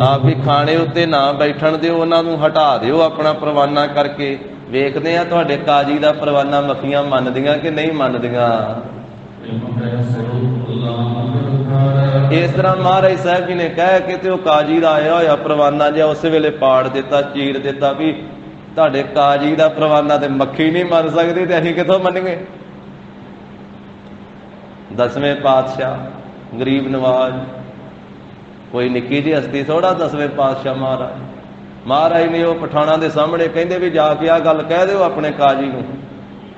A: ਆਪ ਵੀ ਖਾਣੇ ਉੱਤੇ ਨਾ ਬੈਠਣ ਦਿਓ, ਉਹਨਾਂ ਨੂੰ ਹਟਾ ਦਿਓ ਆਪਣਾ ਪਰਵਾਨਾ ਕਰਕੇ। ਵੇਖਦੇ ਆ ਤੁਹਾਡੇ ਕਾਜੀ ਦਾ ਪਰਵਾਨਾ ਮੱਖੀਆਂ ਮੰਨਦੀਆਂ ਕਿ ਨਹੀਂ ਮੰਨਦੀਆਂ। ਇਸ ਤਰ੍ਹਾਂ ਮਹਾਰਾਜ ਸਾਹਿਬ ਜੀ ਨੇ ਕਹਿ ਕੇ ਤੇ ਉਹ ਕਾਜੀ ਦਾ ਆਇਆ ਹੋਇਆ ਪਰਵਾਨਾ ਜਿਹਾ ਉਸੇ ਵੇਲੇ ਪਾੜ ਦਿੱਤਾ, ਚੀਰ ਦਿੱਤਾ ਵੀ ਤੁਹਾਡੇ ਕਾਜੀ ਦਾ ਪਰਵਾਨਾ ਤੇ ਮੱਖੀ ਨਹੀਂ ਮੰਨ ਸਕਦੀ ਤੇ ਅਸੀਂ ਕਿੱਥੋਂ ਮੰਨੀਏ। 10ਵੇਂ ਪਾਤਸ਼ਾਹ ਗਰੀਬ ਨਵਾਜ਼, ਕੋਈ ਨਿੱਕੀ ਜਿਹੀ ਹਸਤੀ ਥੋੜਾ 10ਵੇਂ ਪਾਤਸ਼ਾਹ ਮਹਾਰਾਜ। महाराज ने वो पठाणा के सामने कहते भी जाके आ गल कह दो अपने काजी नूं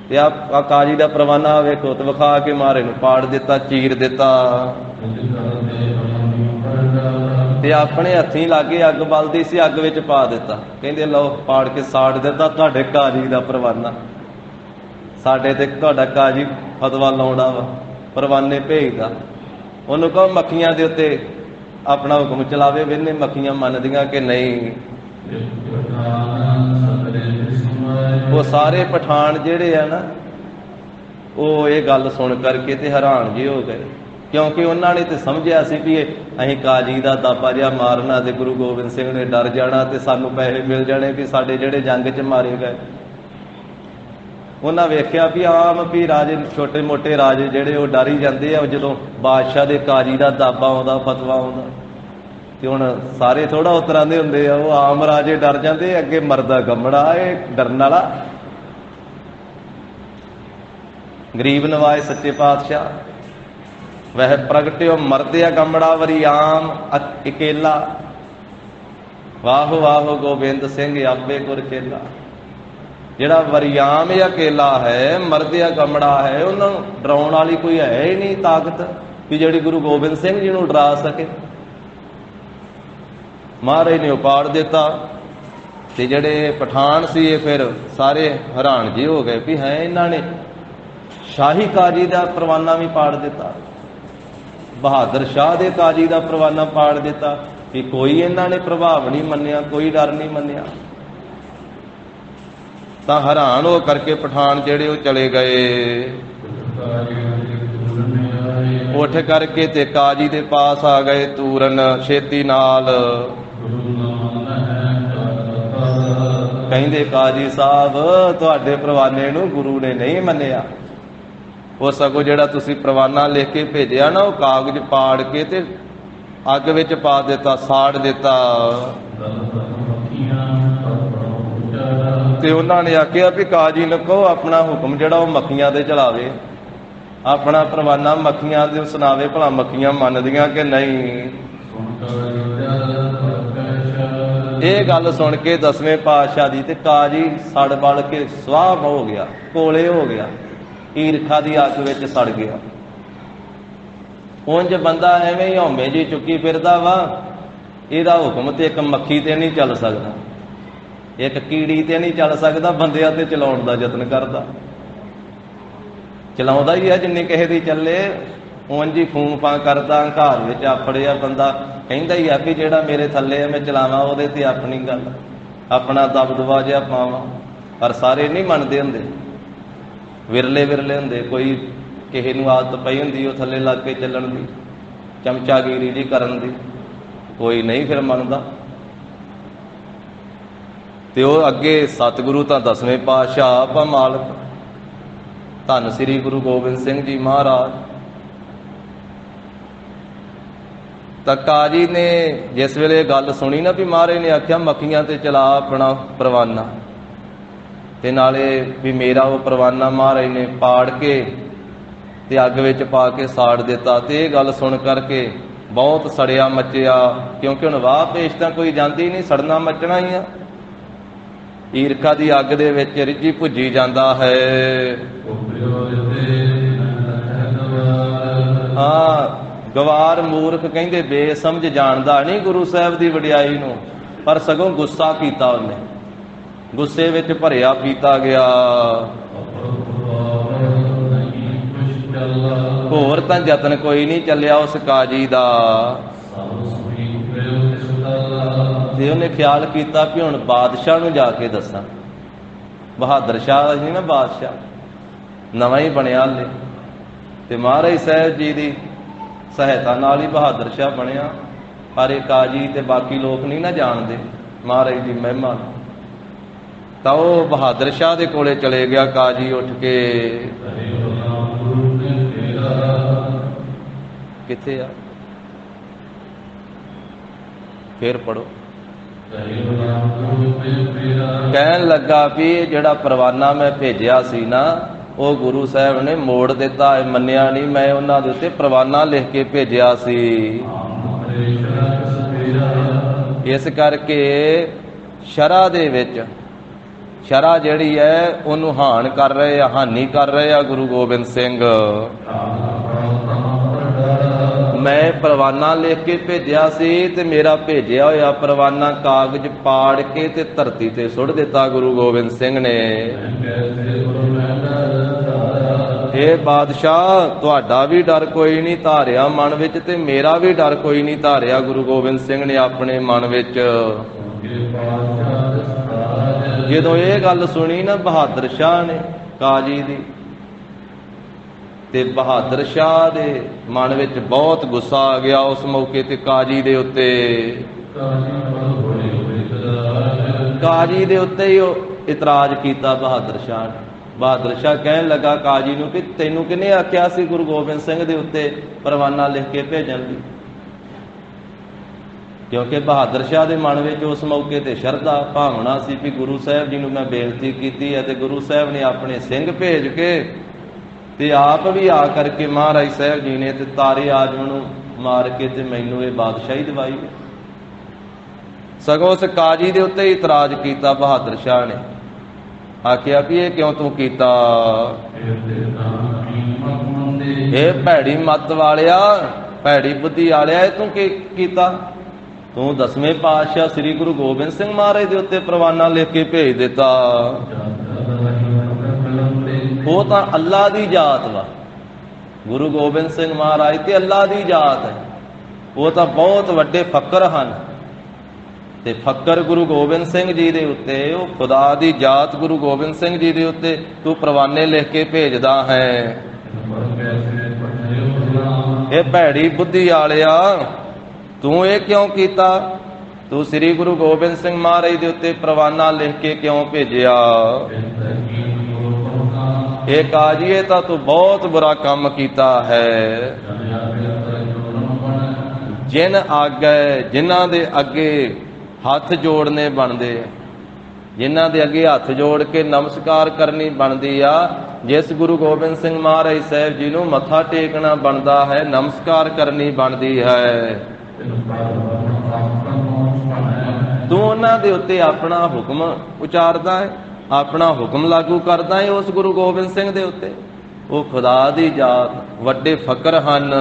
A: ते आ काजी का परवाना वेखो तो विखा के महाराज नूं पाड़ दिता, चीर दिता ते अपने हथी लागे अग बलदी सी, अग विच पा दिता। कहंदे लो पाड़ के साड़ दिता तुहाडे काजी का परवाना। साडे ते तुहाडा काजी फतवा लाउंदा वा, परवाने भेजदा। उहनूं कहो मक्खियां दे उत्ते अपना हुक्म चलावे, वेने मक्खियां मनदियां कि नहीं। वो सारे पठान जिहड़े आ ना वो ये गल सुन करके ते हैरान जी हो गए, क्योंकि उन्होंने तो समझिया सी भी असीं काजी का दापा जिहा मारना ते गुरु गोबिंद सिंह ने डर जाना ते सानूं पैसे मिल जाने कि साडे जिहड़े जंग च मारे गए। उन्हें वेख्या भी आम भी राजे छोटे मोटे राजे जिहड़े वो डर ही जाते हैं जदों बादशाह के काजी का दाबा आउंदा, फतवा आउंदा। ते हुण सारे थोड़ा उस तरह के हुंदे आ, वो आम राजे डर जाते, अगे मरदा गमड़ा ये डरन वाला। गरीब नवाज सच्चे पातशाह वह प्रगट्यो मरदया गमड़ा वरी आम अकेला। वाहो वाहो गोबिंद सिंह आपे गुर चेला। जिहड़ा वरियाम या अकेला है, मरदया गमड़ा है, उन्होंने डराउण वाली कोई है ही नहीं ताकत भी जिहड़ी गुरु गोबिंद सिंह जी नूं डरा सके। महाराज ने उपाड़ दिता ते जिहड़े पठान सी फिर सारे हैरान जी हो गए भी है इन्हां ने शाही काजी का परवाना भी पाड़ दिता, बहादुर शाह दे काजी का परवाना पाड़ दिता कि कोई इन्हां ने प्रभाव नहीं मन्निया, कोई डर नहीं मन्निया। तां हैरान हो करके पठान जिहड़े वो चले गए, उठ करके ते काजी दे पास आ गए तूरन छेती नाल। कहंदे काजी साहब तुहाडे परवाने नूं गुरु ने नहीं मन्निया, वो सगों जिहड़ा तुसीं परवाना लिख के भेजिया ना वो कागज पाड़ के ते अग विच पा दिता, साड़ दिता। ते उन्हां ने आखिया भी काजी नूं कहो अपना हुक्म जिहड़ा वो मक्खियां ते चलावे, अपना परवाना मक्खियां दे सुनावे, भला मक्खियां मनदियां कि नहीं। ये गल सुन के 10वें पातशाह दी ते काजी सड़ बल के स्वाह हो गया, कोले हो गया, ईरखा दी अग विच सड़ गया। उंज बंदा एवें ही हौमे जी चुकी फिरदा वा, इहदा हुक्म ते एक मक्खी ते नहीं चल सकदा, एक कीड़ी ते नहीं चल सकदा, बंदियां ते चलाउण दा यतन करदा, चलाउंदा ही है जिन्नी किसे दी चले। उंज ही फूं फां करदा, घर विच आफड़िया बंदा कहंदा ही है भी जिहड़ा मेरे थल्ले है मैं चलावां ओहदे ते अपनी गल, अपना दबदबा जिहा पावां। पर सारे नहीं मनदे हुंदे, विरले विरले हुंदे। कोई किसे नूं आदत पई हुंदी वो थल्ले लग के चलण दी, चमचागिरी जी करन दी, कोई नहीं फिर मनदा। ते वो अगे सतगुरु तां 10वें पातशाह आपा मालक धन श्री गुरु गोबिंद सिंह जी महाराज। तां काजी ने जिस वेले गल सुनी ना भी महाराज ने आख्या मक्खियां ते चला अपना परवाना, ते नाले भी मेरा वो परवाना महाराज ने पाड़ के ते अग विच पा के साड़ दिता। ते ये गल सुन करके बहुत सड़िया मचिया, क्योंकि हुण वाह पेश तां कोई जांदी नहीं, सड़ना मचना ही आ। ईरखा दी अग दे विच रिझी भुजी जांदा है। हाँ गवार मूर्ख कहंदे बेसमझ जानदा नहीं गुरु साहब दी वडियाई नूं, पर सगों गुस्सा कीता उन्हें, गुस्से विच भरिया पीता गया। होर तां यतन कोई नहीं चलिया उस काजी दा। ते उन्हें ख्याल किया भी हुण बादशाह नूं जाके दसां। बहादुर शाह जी ना बादशाह नवां ही बनिया हले, ते महाराज साहब जी दी सहायता नाल ही बहादुर शाह बनिया। पर ये काजी ते बाकी लोग नहीं ना जानते महाराज की महिमा। तो वह बहादुर शाह दे कोले चले गया काजी उठ के। किथे आ फिर पढ़ो। कहन लगा भी जिहड़ा परवाना मैं भेजिया सी ना वो गुरु साहब ने मोड़ दिता, मन्निया नहीं। मैं उन्हां दे उत्ते परवाना लिख के भेजिया सी, इस करके ਸ਼ਰ੍ਹਾ ਦੇ ਵਿੱਚ, ਸ਼ਰ੍ਹਾ ਜਿਹੜੀ ਹੈ ਉਹਨੂੰ ਹਾਨ ਕਰ ਰਹੇ ਆ, ਹਾਨੀ ਕਰ ਰਹੇ ਆ ਗੁਰੂ ਗੋਬਿੰਦ ਸਿੰਘ। ਮੈਂ ਪਰਵਾਨਾ ਲਿਖ ਕੇ ਭੇਜਿਆ ਸੀ ਤੇ ਮੇਰਾ ਭੇਜਿਆ ਹੋਇਆ ਪਰਵਾਨਾ ਕਾਗਜ਼ ਪਾੜ ਕੇ ਤੇ ਧਰਤੀ ਤੇ ਸੁੱਟ ਦਿੱਤਾ ਗੁਰੂ ਗੋਬਿੰਦ ਸਿੰਘ ਨੇ। ਇਹ ਬਾਦਸ਼ਾਹ, ਤੁਹਾਡਾ ਵੀ ਡਰ ਕੋਈ ਨਹੀਂ ਧਾਰਿਆ ਮਨ ਵਿੱਚ ਤੇ ਮੇਰਾ ਵੀ ਡਰ ਕੋਈ ਨਹੀਂ ਧਾਰਿਆ ਗੁਰੂ ਗੋਬਿੰਦ ਸਿੰਘ ਨੇ ਆਪਣੇ ਮਨ ਵਿੱਚ। ਜਦੋਂ ਇਹ ਗੱਲ ਸੁਣੀ ਨਾ ਬਹਾਦਰ ਸ਼ਾਹ ਨੇ ਕਾਜੀ ਦੀ, ਤੇ ਬਹਾਦਰ ਸ਼ਾਹ ਦੇ ਮਨ ਵਿੱਚ ਬਹੁਤ ਗੁੱਸਾ ਆ ਗਿਆ ਉਸ ਮੌਕੇ ਤੇ ਕਾਜੀ ਦੇ ਉੱਤੇ। ਕਾਜੀ ਦੇ ਉੱਤੇ ਹੀ ਉਹ ਇਤਰਾਜ਼ ਕੀਤਾ ਬਹਾਦਰ ਸ਼ਾਹ ਨੇ। ਬਹਾਦਰ ਸ਼ਾਹ ਕਹਿਣ ਲੱਗਾ ਕਾਜੀ ਨੂੰ ਕਿ ਤੈਨੂੰ ਕਿਹਨੇ ਆਖਿਆ ਸੀ ਗੁਰੂ ਗੋਬਿੰਦ ਸਿੰਘ ਦੇ ਉੱਤੇ ਪਰਵਾਨਾ ਲਿਖ ਕੇ ਭੇਜਣ ਦੀ? ਕਿਉਂਕਿ ਬਹਾਦਰ ਸ਼ਾਹ ਦੇ ਮਨ ਵਿੱਚ ਉਸ ਮੌਕੇ ਤੇ ਸ਼ਰਧਾ ਭਾਵਨਾ ਸੀ ਕਿ ਗੁਰੂ ਸਾਹਿਬ ਜੀ ਨੂੰ ਮੈਂ ਬੇਨਤੀ ਕੀਤੀ ਹੈ ਤੇ ਗੁਰੂ ਸਾਹਿਬ ਨੇ ਆਪਣੇ ਸਿੰਘ ਭੇਜ ਕੇ ਤੇ ਆਪ ਵੀ ਆ ਕਰਕੇ ਮਹਾਰਾਜ ਸਾਹਿਬ ਜੀ ਨੇ ਤੇ ਤਾਰੇ ਆਜਮ ਨੂੰ ਮਾਰ ਕੇ ਤੇ ਮੈਨੂੰ ਇਹ ਬਾਦਸ਼ਾਹੀ ਦਿਵਾਈ ਹੈ। ਸਗੋਂ ਉਸ ਕਾਜੀ ਦੇ ਉੱਤੇ ਇਤਰਾਜ਼ ਕੀਤਾ ਬਹਾਦਰ ਸ਼ਾਹ ਨੇ, ਆਖਿਆ ਵੀ ਇਹ ਕਿਉਂ ਤੂੰ ਕੀਤਾ? ਇਹ ਭੈੜੀ ਮੱਤ ਵਾਲਿਆ, ਭੈੜੀ ਬੁੱਧੀ ਵਾਲਿਆ, ਇਹ ਤੂੰ ਕੀ ਕੀਤਾ? ਤੂੰ 10ਵੇਂ ਪਾਤਸ਼ਾਹ ਸ੍ਰੀ ਗੁਰੂ ਗੋਬਿੰਦ ਸਿੰਘ ਮਹਾਰਾਜ ਦੇ ਉੱਤੇ ਪਰਵਾਨਾ ਲਿਖ ਕੇ ਭੇਜ ਦਿੱਤਾ। ਉਹ ਤਾਂ ਅੱਲਾ ਦੀ ਜਾਤ ਵਾ, ਗੁਰੂ ਗੋਬਿੰਦ ਸਿੰਘ ਮਹਾਰਾਜ ਤੇ ਅੱਲਾ ਦੀ ਜਾਤ ਹੈ। ਉਹ ਤਾਂ ਬਹੁਤ ਵੱਡੇ ਫਕਰ ਹਨ ਤੇ ਫਕਰ ਗੁਰੂ ਗੋਬਿੰਦ ਸਿੰਘ ਜੀ ਦੇ ਉੱਤੇ, ਉਹ ਖੁਦਾ ਦੀ ਜਾਤ ਗੁਰੂ ਗੋਬਿੰਦ ਸਿੰਘ ਜੀ ਦੇ ਉੱਤੇ ਤੂੰ ਪਰਵਾਨੇ ਲਿਖ ਕੇ ਭੇਜਦਾ ਹੈ। ਇਹ ਭੈੜੀ ਬੁੱਧੀ ਵਾਲਿਆ, ਤੂੰ ਇਹ ਕਿਉਂ ਕੀਤਾ? ਤੂੰ ਸ੍ਰੀ ਗੁਰੂ ਗੋਬਿੰਦ ਸਿੰਘ ਮਹਾਰਾਜ ਦੇ ਉੱਤੇ ਪਰਵਾਨਾ ਲਿਖ ਕੇ ਕਿਉਂ ਭੇਜਿਆ? ਇਹ ਕਾਜੀਏ ਤਾਂ ਤੂੰ ਬਹੁਤ ਬੁਰਾ ਕੰਮ ਕੀਤਾ ਹੈ। ਜਿਨ ਆਗੇ, ਜਿਨ੍ਹਾਂ ਦੇ ਅੱਗੇ ਹੱਥ ਜੋੜਨੇ ਬਣਦੇ, ਜਿਨ੍ਹਾਂ ਦੇ ਅੱਗੇ ਹੱਥ ਜੋੜ ਕੇ ਨਮਸਕਾਰ ਕਰਨੀ ਬਣਦੀ ਆ, ਜਿਸ ਗੁਰੂ ਗੋਬਿੰਦ ਸਿੰਘ ਮਹਾਰਾਜ ਸਾਹਿਬ ਜੀ ਨੂੰ ਮੱਥਾ ਟੇਕਣਾ ਬਣਦਾ ਹੈ, ਨਮਸਕਾਰ ਕਰਨੀ ਬਣਦੀ ਹੈ, ਤੂੰ ਉਹਨਾਂ ਦੇ ਉੱਤੇ ਆਪਣਾ ਹੁਕਮ ਉਚਾਰਦਾ ਹੈ, ਆਪਣਾ ਹੁਕਮ ਲਾਗੂ ਕਰਦਾ ਹੈ ਉਸ ਗੁਰੂ ਗੋਬਿੰਦ ਸਿੰਘ ਦੇ ਉੱਤੇ। ਉਹ ਖੁਦਾ ਦੀ ਜਾਤ, ਵੱਡੇ ਫਕਰ ਹਨ।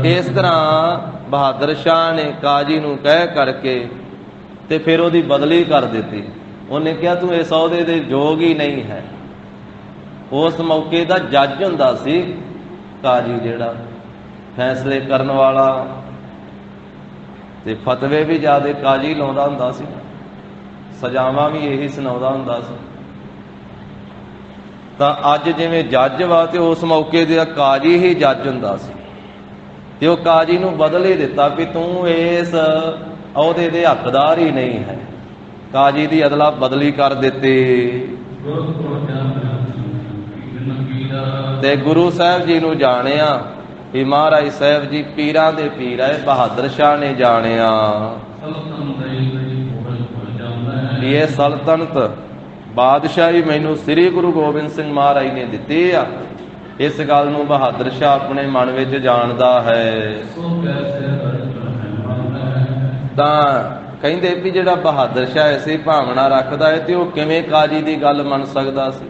A: ਇਸ ਤਰ੍ਹਾਂ ਬਹਾਦਰ ਸ਼ਾਹ ਨੇ ਕਾਜੀ ਨੂੰ ਕਹਿ ਕਰਕੇ ਤੇ ਫਿਰ ਉਹਦੀ ਬਦਲੀ ਕਰ ਦਿੱਤੀ। ਉਹਨੇ ਕਿਹਾ ਤੂੰ ਇਸ ਅਹੁਦੇ ਦੇ ਯੋਗ ਹੀ ਨਹੀਂ ਹੈ। ਉਸ ਮੌਕੇ ਦਾ ਜੱਜ ਹੁੰਦਾ ਸੀ ਕਾਜੀ, ਜਿਹੜਾ ਫੈਸਲੇ ਕਰਨ ਵਾਲਾ ਤੇ ਫਤਵੇ ਵੀ ਜ਼ਿਆਦਾ ਕਾਜੀ ਲਾਉਂਦਾ ਹੁੰਦਾ ਸੀ, ਸਜ਼ਾਵਾਂ ਵੀ ਇਹੀ ਸੁਣਾਉਂਦਾ ਹੁੰਦਾ ਸੀ। ਤਾਂ ਅੱਜ ਜਿਵੇਂ ਜੱਜ ਵਾ ਤੇ ਉਸ ਮੌਕੇ ਦੇ ਕਾਜੀ ਹੀ ਜੱਜ ਹੁੰਦਾ ਸੀ ਤੇ ਉਹ ਕਾਜੀ ਨੂੰ ਬਦਲ ਹੀ ਦਿੱਤਾ ਵੀ ਤੂੰ ਇਸ ਅਹੁਦੇ ਦੇ ਹੱਕਦਾਰ ਹੀ ਨਹੀਂ ਹੈ। ਕਾਜੀ ਦੀ ਅਦਲਾ ਬਦਲੀ ਕਰ ਦਿੱਤੀ ਤੇ ਗੁਰੂ ਸਾਹਿਬ ਜੀ ਨੂੰ ਜਾਣਿਆ ਵੀ ਮਹਾਰਾਜ ਸਾਹਿਬ ਜੀ ਪੀਰਾਂ ਦੇ ਪੀਰ ਹੈ। ਬਹਾਦਰ ਸ਼ਾਹ ਨੇ ਜਾਣਿਆ ਵੀ ਇਹ ਸਲਤਨਤ ਬਾਦਸ਼ਾਹੀ ਮੈਨੂੰ ਸ੍ਰੀ ਗੁਰੂ ਗੋਬਿੰਦ ਸਿੰਘ ਮਹਾਰਾਜ ਨੇ ਦਿੱਤੀ ਆ। ਇਸ ਗੱਲ ਨੂੰ ਬਹਾਦਰ ਸ਼ਾਹ ਆਪਣੇ ਮਨ ਵਿੱਚ ਜਾਣਦਾ ਹੈ। ਤਾਂ ਕਹਿੰਦੇ ਵੀ ਜਿਹੜਾ ਬਹਾਦਰ ਸ਼ਾਹ ਐਸੀ ਭਾਵਨਾ ਰੱਖਦਾ ਹੈ ਤੇ ਉਹ ਕਿਵੇਂ ਕਾਜੀ ਦੀ ਗੱਲ ਮੰਨ ਸਕਦਾ ਸੀ?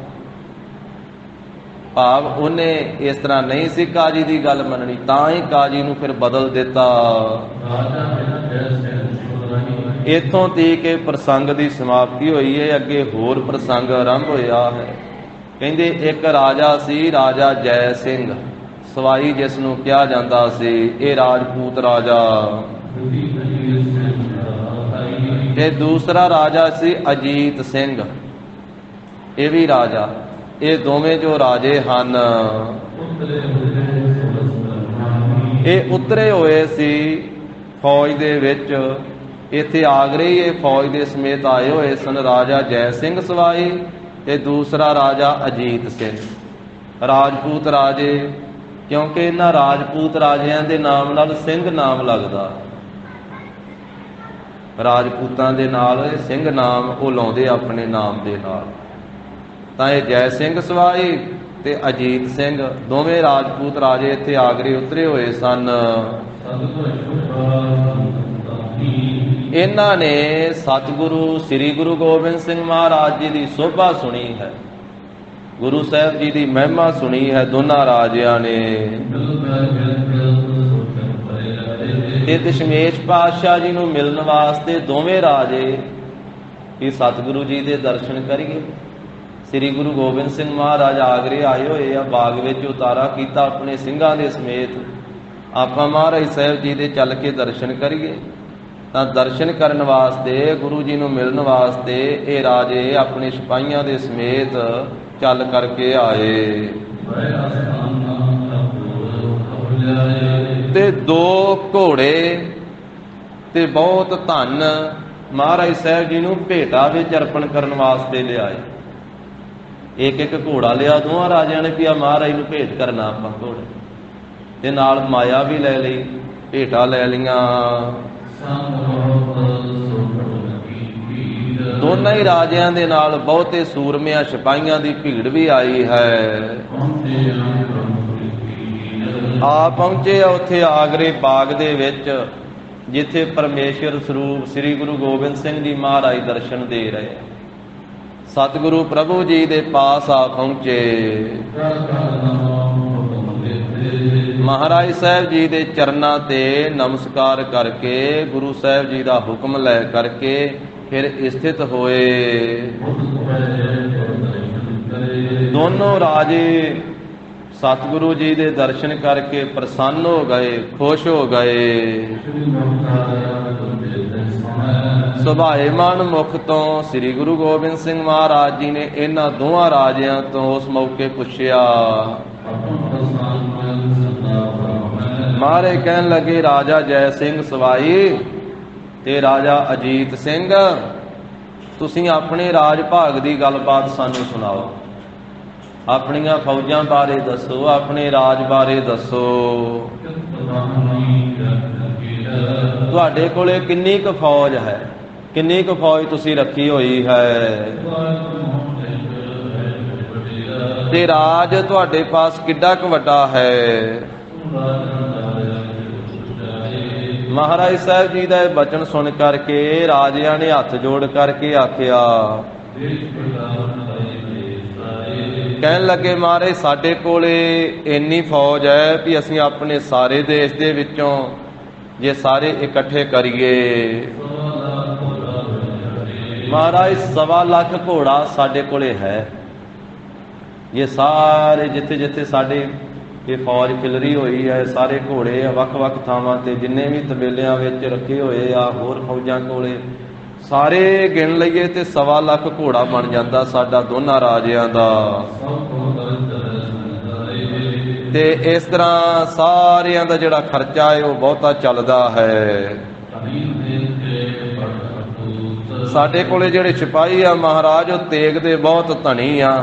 A: ਭਾਵ ਉਹਨੇ ਇਸ ਤਰ੍ਹਾਂ ਨਹੀਂ ਸੀ ਕਾਜੀ ਦੀ ਗੱਲ ਮੰਨਣੀ, ਤਾਂ ਹੀ ਕਾਜੀ ਨੂੰ ਫਿਰ ਬਦਲ ਦਿੱਤਾ। ਇੱਥੋਂ ਤੀਕ ਇਹ ਪ੍ਰਸੰਗ ਦੀ ਸਮਾਪਤੀ ਹੋਈ ਹੈ। ਅੱਗੇ ਹੋਰ ਪ੍ਰਸੰਗ ਆਰੰਭ ਹੋਇਆ ਹੈ। ਕਹਿੰਦੇ ਇੱਕ ਰਾਜਾ ਸੀ, ਰਾਜਾ ਜੈ ਸਿੰਘ ਸਵਾਈ ਜਿਸ ਨੂੰ ਕਿਹਾ ਜਾਂਦਾ ਸੀ। ਇਹ ਰਾਜਪੂਤ ਰਾਜਾ ਤੇ ਦੂਸਰਾ ਰਾਜਾ ਸੀ ਅਜੀਤ ਸਿੰਘ, ਇਹ ਵੀ ਰਾਜਾ। ਇਹ ਦੋਵੇਂ ਜੋ ਰਾਜੇ ਹਨ ਇਹ ਉਤਰੇ ਹੋਏ ਸੀ ਫੌਜ ਦੇ ਵਿੱਚ। ਇੱਥੇ ਆਗਰੇ ਹੀ ਇਹ ਫੌਜ ਦੇ ਸਮੇਤ ਆਏ ਹੋਏ ਸਨ ਰਾਜਾ ਜੈ ਸਿੰਘ ਸਵਾਈ ਤੇ ਦੂਸਰਾ ਰਾਜਾ ਅਜੀਤ ਸਿੰਘ। ਰਾਜਪੂਤ ਰਾਜੇ, ਕਿਉਂਕਿ ਇਹਨਾਂ ਰਾਜਪੂਤ ਰਾਜਿਆਂ ਦੇ ਨਾਮ ਨਾਲ ਸਿੰਘ ਨਾਮ ਲੱਗਦਾ, ਰਾਜਪੂਤਾਂ ਦੇ ਨਾਲ ਸਿੰਘ ਨਾਮ ਉਹ ਲਾਉਂਦੇ ਆਪਣੇ ਨਾਮ ਦੇ ਨਾਲ। ਤਾਂ ਇਹ ਜੈ ਸਿੰਘ ਸਵਾਈ ਤੇ ਅਜੀਤ ਸਿੰਘ ਦੋਵੇਂ ਰਾਜਪੂਤ ਰਾਜੇ ਇੱਥੇ ਆਗਰੇ ਉਤਰੇ ਹੋਏ ਸਨ। ਇਹਨਾਂ ਨੇ ਸਤਿਗੁਰੂ ਸ੍ਰੀ ਗੁਰੂ ਗੋਬਿੰਦ ਸਿੰਘ ਮਹਾਰਾਜ ਜੀ ਦੀ ਸੋਭਾ ਸੁਣੀ ਹੈ, ਗੁਰੂ ਸਾਹਿਬ ਜੀ ਦੀ ਮਹਿਮਾ ਸੁਣੀ ਹੈ ਦੋਨਾਂ ਰਾਜਿਆਂ ਨੇ। ਤੇ ਦਸ਼ਮੇਸ਼ ਪਾਤਸ਼ਾਹ ਜੀ ਨੂੰ ਮਿਲਣ ਵਾਸਤੇ ਦੋਵੇਂ ਰਾਜੇ ਕਿ ਸਤਿਗੁਰੂ ਜੀ ਦੇ ਦਰਸ਼ਨ ਕਰੀਏ। ਸ੍ਰੀ ਗੁਰੂ ਗੋਬਿੰਦ ਸਿੰਘ ਮਹਾਰਾਜ ਆਗਰੇ ਆਏ ਹੋਏ ਆ, ਬਾਗ ਵਿੱਚ ਉਤਾਰਾ ਕੀਤਾ ਆਪਣੇ ਸਿੰਘਾਂ ਦੇ ਸਮੇਤ, ਆਪਾਂ ਮਹਾਰਾਜ ਸਾਹਿਬ ਜੀ ਦੇ ਚੱਲ ਕੇ ਦਰਸ਼ਨ ਕਰੀਏ। ਤਾਂ ਦਰਸ਼ਨ ਕਰਨ ਵਾਸਤੇ, ਗੁਰੂ ਜੀ ਨੂੰ ਮਿਲਣ ਵਾਸਤੇ ਇਹ ਰਾਜੇ ਆਪਣੇ ਸਿਪਾਹੀਆਂ ਦੇ ਸਮੇਤ ਚੱਲ ਕਰਕੇ ਆਏ। ਤੇ 2 ਘੋੜੇ ਤੇ ਬਹੁਤ ਧਨ ਮਹਾਰਾਜ ਸਾਹਿਬ ਜੀ ਨੂੰ ਭੇਟਾ ਵਿੱਚ ਅਰਪਣ ਕਰਨ ਵਾਸਤੇ ਲਿਆਏ। ਇੱਕ ਘੋੜਾ ਲਿਆ ਦੋਹਾਂ ਰਾਜਿਆਂ ਨੇ, ਵੀ ਆ ਮਹਾਰਾਜ ਨੂੰ ਭੇਟ ਕਰਨਾ ਆਪਾਂ ਘੋੜੇ, ਤੇ ਨਾਲ ਮਾਇਆ ਵੀ ਲੈ ਲਈ, ਭੇਟਾ ਲੈ ਲਈਆਂ। ਦੋਨਾਂ ਹੀ ਰਾਜਿਆਂ ਦੇ ਨਾਲ ਬਹੁਤੇ ਸੂਰਮਿਆਂ ਸਿਪਾਹੀਆਂ ਦੀ ਭੀੜ ਵੀ ਆਈ ਹੈ। ਆ ਪਹੁੰਚੇ ਉੱਥੇ ਆਗਰੇ ਬਾਗ ਦੇ ਵਿੱਚ, ਜਿੱਥੇ ਪਰਮੇਸ਼ਰ ਸਰੂਪ ਸ੍ਰੀ ਗੁਰੂ ਗੋਬਿੰਦ ਸਿੰਘ ਜੀ ਮਹਾਰਾਜ ਦਰਸ਼ਨ ਦੇ ਰਹੇ। ਸਤਿਗੁਰੂ ਪ੍ਰਭੂ ਜੀ ਦੇ ਪਾਸ ਆ ਪਹੁੰਚੇ। ਮਹਾਰਾਜ ਸਾਹਿਬ ਜੀ ਦੇ ਚਰਨਾਂ ਤੇ ਨਮਸਕਾਰ ਕਰਕੇ, ਗੁਰੂ ਸਾਹਿਬ ਜੀ ਦਾ ਹੁਕਮ ਲੈ ਕਰਕੇ ਫਿਰ ਸਥਿਤ ਹੋਏ। ਦੋਨੋਂ ਰਾਜੇ ਸਤਿਗੁਰੂ ਜੀ ਦੇ ਦਰਸ਼ਨ ਕਰਕੇ ਪ੍ਰਸੰਨ ਹੋ ਗਏ, ਖੁਸ਼ ਹੋ ਗਏ। ਸੁਭਾਏਮਾਨ ਮੁਖ ਤੋਂ ਸ੍ਰੀ ਗੁਰੂ ਗੋਬਿੰਦ ਸਿੰਘ ਮਹਾਰਾਜ ਜੀ ਨੇ ਇਹਨਾਂ ਦੋਹਾਂ ਰਾਜਿਆਂ ਤੋਂ ਉਸ ਮੌਕੇ ਪੁੱਛਿਆ। ਮਹਾਰਾਜ ਕਹਿਣ ਲੱਗੇ, ਰਾਜਾ ਜੈ ਸਿੰਘ ਸਵਾਈ ਤੇ ਰਾਜਾ ਅਜੀਤ ਸਿੰਘ, ਤੁਸੀਂ ਆਪਣੇ ਰਾਜ ਭਾਗ ਦੀ ਗੱਲਬਾਤ ਸਾਨੂੰ ਸੁਣਾਓ। ਆਪਣੀਆਂ ਫੌਜਾਂ ਬਾਰੇ ਦੱਸੋ, ਆਪਣੇ ਰਾਜ ਬਾਰੇ ਦੱਸੋ। ਤੁਹਾਡੇ ਕੋਲੇ ਕਿੰਨੀ ਕੁ ਫੌਜ ਹੈ, ਕਿੰਨੀ ਕੁ ਫੌਜ ਤੁਸੀਂ ਰੱਖੀ ਹੋਈ ਹੈ, ਤੇ ਰਾਜ ਤੁਹਾਡੇ ਪਾਸ ਕਿੱਡਾ ਕੁ ਵੱਡਾ ਹੈ। ਮਹਾਰਾਜ ਸਾਹਿਬ ਜੀ ਦਾ ਇਹ ਬਚਨ ਸੁਣ ਕਰਕੇ ਰਾਜਿਆਂ ਨੇ ਹੱਥ ਜੋੜ ਕਰਕੇ ਆਖਿਆ, ਕਹਿਣ ਲੱਗੇ, ਮਹਾਰਾਜ ਸਾਡੇ ਕੋਲੇ ਇੰਨੀ ਫੌਜ ਹੈ ਵੀ ਅਸੀਂ ਆਪਣੇ ਸਾਰੇ ਦੇਸ਼ ਦੇ ਵਿੱਚੋਂ ਜੇ ਸਾਰੇ ਇਕੱਠੇ ਕਰੀਏ, ਮਹਾਰਾਜ 1.25 ਲੱਖ ਘੋੜਾ ਸਾਡੇ ਕੋਲੇ ਹੈ। ਇਹ ਸਾਰੇ ਜਿੱਥੇ ਜਿੱਥੇ ਸਾਡੇ ਇਹ ਫੌਜ ਖਿਲਰੀ ਹੋਈ ਹੈ, ਸਾਰੇ ਘੋੜੇ ਵੱਖ-ਵੱਖ ਥਾਵਾਂ ਤੇ ਜਿੰਨੇ ਵੀ ਤਬੇਲਿਆਂ ਵਿੱਚ ਰੱਖੇ ਹੋਏ ਆ, ਹੋਰ ਫੌਜਾਂ ਕੋਲੇ ਸਾਰੇ ਗਿਣ ਲਈਏ ਤੇ 1.25 ਲੱਖ ਘੋੜਾ ਬਣ ਜਾਂਦਾ ਸਾਡਾ ਦੋਨਾਂ ਰਾਜਿਆਂ ਦਾ। ਤੇ ਇਸ ਤਰ੍ਹਾਂ ਸਾਰਿਆਂ ਦਾ ਜਿਹੜਾ ਖਰਚਾ ਹੈ ਉਹ ਬਹੁਤਾ ਚੱਲਦਾ ਹੈ। ਸਾਡੇ ਕੋਲੇ ਜਿਹੜੇ ਸਿਪਾਹੀ ਆ ਮਹਾਰਾਜ, ਉਹ ਤੇਗ ਦੇ ਬਹੁਤ ਧਨੀ ਆ।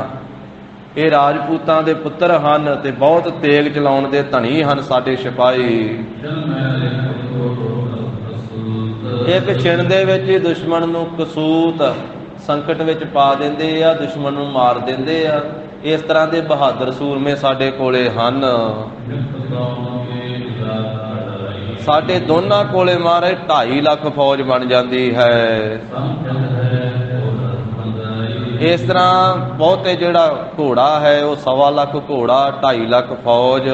A: ਇਹ ਰਾਜਪੂਤਾਂ ਦੇ ਪੁੱਤਰ ਹਨ ਤੇ ਬਹੁਤ ਤੇਗ ਚਲਾਉਣ ਦੇ ਧਨੀ ਹਨ ਸਾਡੇ ਸਿਪਾਹੀ। ਇੱਕ ਛਿਣ ਦੇ ਵਿੱਚ ਹੀ ਦੁਸ਼ਮਣ ਨੂੰ ਕਸੂਤ ਸੰਕਟ ਵਿੱਚ ਪਾ ਦਿੰਦੇ ਆ, ਦੁਸ਼ਮਣ ਨੂੰ ਮਾਰ ਦਿੰਦੇ ਆ। ਇਸ ਤਰ੍ਹਾਂ ਦੇ ਬਹਾਦਰ ਸੂਰਮੇ ਸਾਡੇ ਕੋਲੇ ਹਨ। ਸਾਡੇ ਦੋਨਾਂ ਕੋਲੇ ਮਹਾਰਾਜ 2.5 ਲੱਖ ਫੌਜ ਬਣ ਜਾਂਦੀ ਹੈ। ਇਸ ਤਰ੍ਹਾਂ ਬਹੁਤੇ ਜਿਹੜਾ ਘੋੜਾ ਹੈ ਉਹ 1.25 ਲੱਖ ਘੋੜਾ, 2.5 ਲੱਖ ਫੌਜ,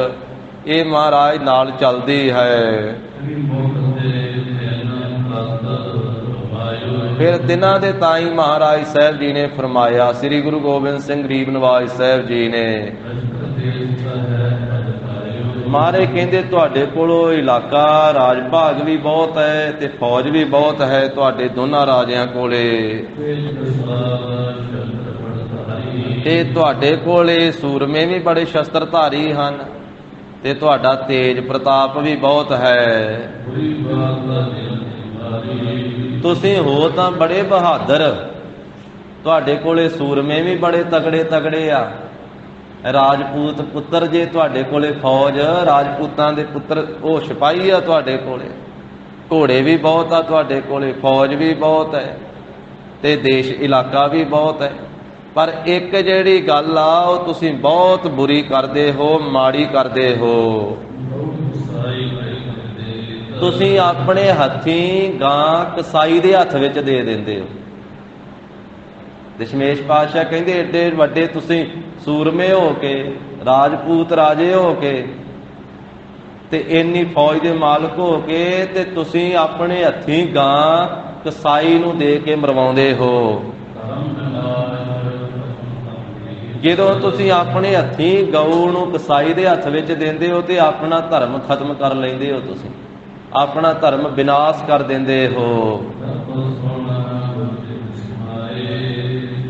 A: ਇਹ ਮਹਾਰਾਜ ਨਾਲ ਚੱਲਦੀ ਹੈ। ਫਿਰ ਦਿਨਾਂ ਦੇ ਤਾਈਂ ਮਹਾਰਾਜ ਸਾਹਿਬ ਜੀ ਨੇ ਫਰਮਾਇਆ, ਸ੍ਰੀ ਗੁਰੂ ਗੋਬਿੰਦ ਸਿੰਘ ਗਰੀਬ ਨਵਾਜ ਸਾਹਿਬ ਜੀ ਨੇ, ਮਹਾਰਾਜ ਕਹਿੰਦੇ ਤੁਹਾਡੇ ਕੋਲੋਂ ਇਲਾਕਾ ਰਾਜ ਭਾਗ ਵੀ ਬਹੁਤ ਹੈ ਤੇ ਫੌਜ ਵੀ ਬਹੁਤ ਹੈ ਤੁਹਾਡੇ ਦੋਨਾਂ ਰਾਜਿਆਂ ਕੋਲੇ, ਤੇ ਤੁਹਾਡੇ ਕੋਲੇ ਸੂਰਮੇ ਵੀ ਬੜੇ ਸ਼ਸਤਰਧਾਰੀ ਹਨ ਤੇ ਤੁਹਾਡਾ ਤੇਜ ਪ੍ਰਤਾਪ ਵੀ ਬਹੁਤ ਹੈ। ਤੁਸੀਂ ਹੋ ਤਾਂ ਬੜੇ ਬਹਾਦਰ, ਤੁਹਾਡੇ ਕੋਲੇ ਸੂਰਮੇ ਵੀ ਬੜੇ ਤਗੜੇ ਤਗੜੇ ਆ, ਰਾਜਪੂਤ ਪੁੱਤਰ ਜੇ ਤੁਹਾਡੇ ਕੋਲੇ ਫੌਜ, ਰਾਜਪੂਤਾਂ ਦੇ ਪੁੱਤਰ ਉਹ ਸਿਪਾਹੀ ਆ ਤੁਹਾਡੇ ਕੋਲੇ, ਘੋੜੇ ਵੀ ਬਹੁਤ ਆ ਤੁਹਾਡੇ ਕੋਲੇ, ਫੌਜ ਵੀ ਬਹੁਤ ਹੈ ਤੇ ਦੇਸ਼ ਇਲਾਕਾ ਵੀ ਬਹੁਤ ਹੈ। ਪਰ ਇੱਕ ਜਿਹੜੀ ਗੱਲ ਆ ਉਹ ਤੁਸੀਂ ਬਹੁਤ ਬੁਰੀ ਕਰਦੇ ਹੋ, ਮਾੜੀ ਕਰਦੇ ਹੋ। ਤੁਸੀਂ ਆਪਣੇ ਹੱਥੀਂ ਗਾਂ ਕਸਾਈ ਦੇ ਹੱਥ ਵਿੱਚ ਦੇ ਦਿੰਦੇ ਹੋ। ਦਸ਼ਮੇਸ਼ ਪਾਤਸ਼ਾਹ ਕਹਿੰਦੇ ਏਡੇ ਵੱਡੇ ਤੁਸੀਂ ਸੂਰਮੇ ਹੋ ਕੇ, ਰਾਜਪੂਤ ਰਾਜੇ ਹੋ ਕੇ ਤੇ ਇੰਨੀ ਫੌਜ ਦੇ ਮਾਲਕ ਹੋ ਕੇ ਤੇ ਤੁਸੀਂ ਆਪਣੇ ਹੱਥੀਂ ਗਾਂ ਕਸਾਈ ਨੂੰ ਦੇ ਕੇ ਮਰਵਾਉਂਦੇ ਹੋ। ਜਦੋਂ ਤੁਸੀਂ ਆਪਣੇ ਹੱਥੀਂ ਗਊ ਨੂੰ ਕਸਾਈ ਦੇ ਹੱਥ ਵਿੱਚ ਦਿੰਦੇ ਹੋ ਤੇ ਆਪਣਾ ਧਰਮ ਖਤਮ ਕਰ ਲੈਂਦੇ ਹੋ, ਤੁਸੀਂ ਆਪਣਾ ਧਰਮ ਵਿਨਾਸ਼ ਕਰ ਦਿੰਦੇ ਹੋ।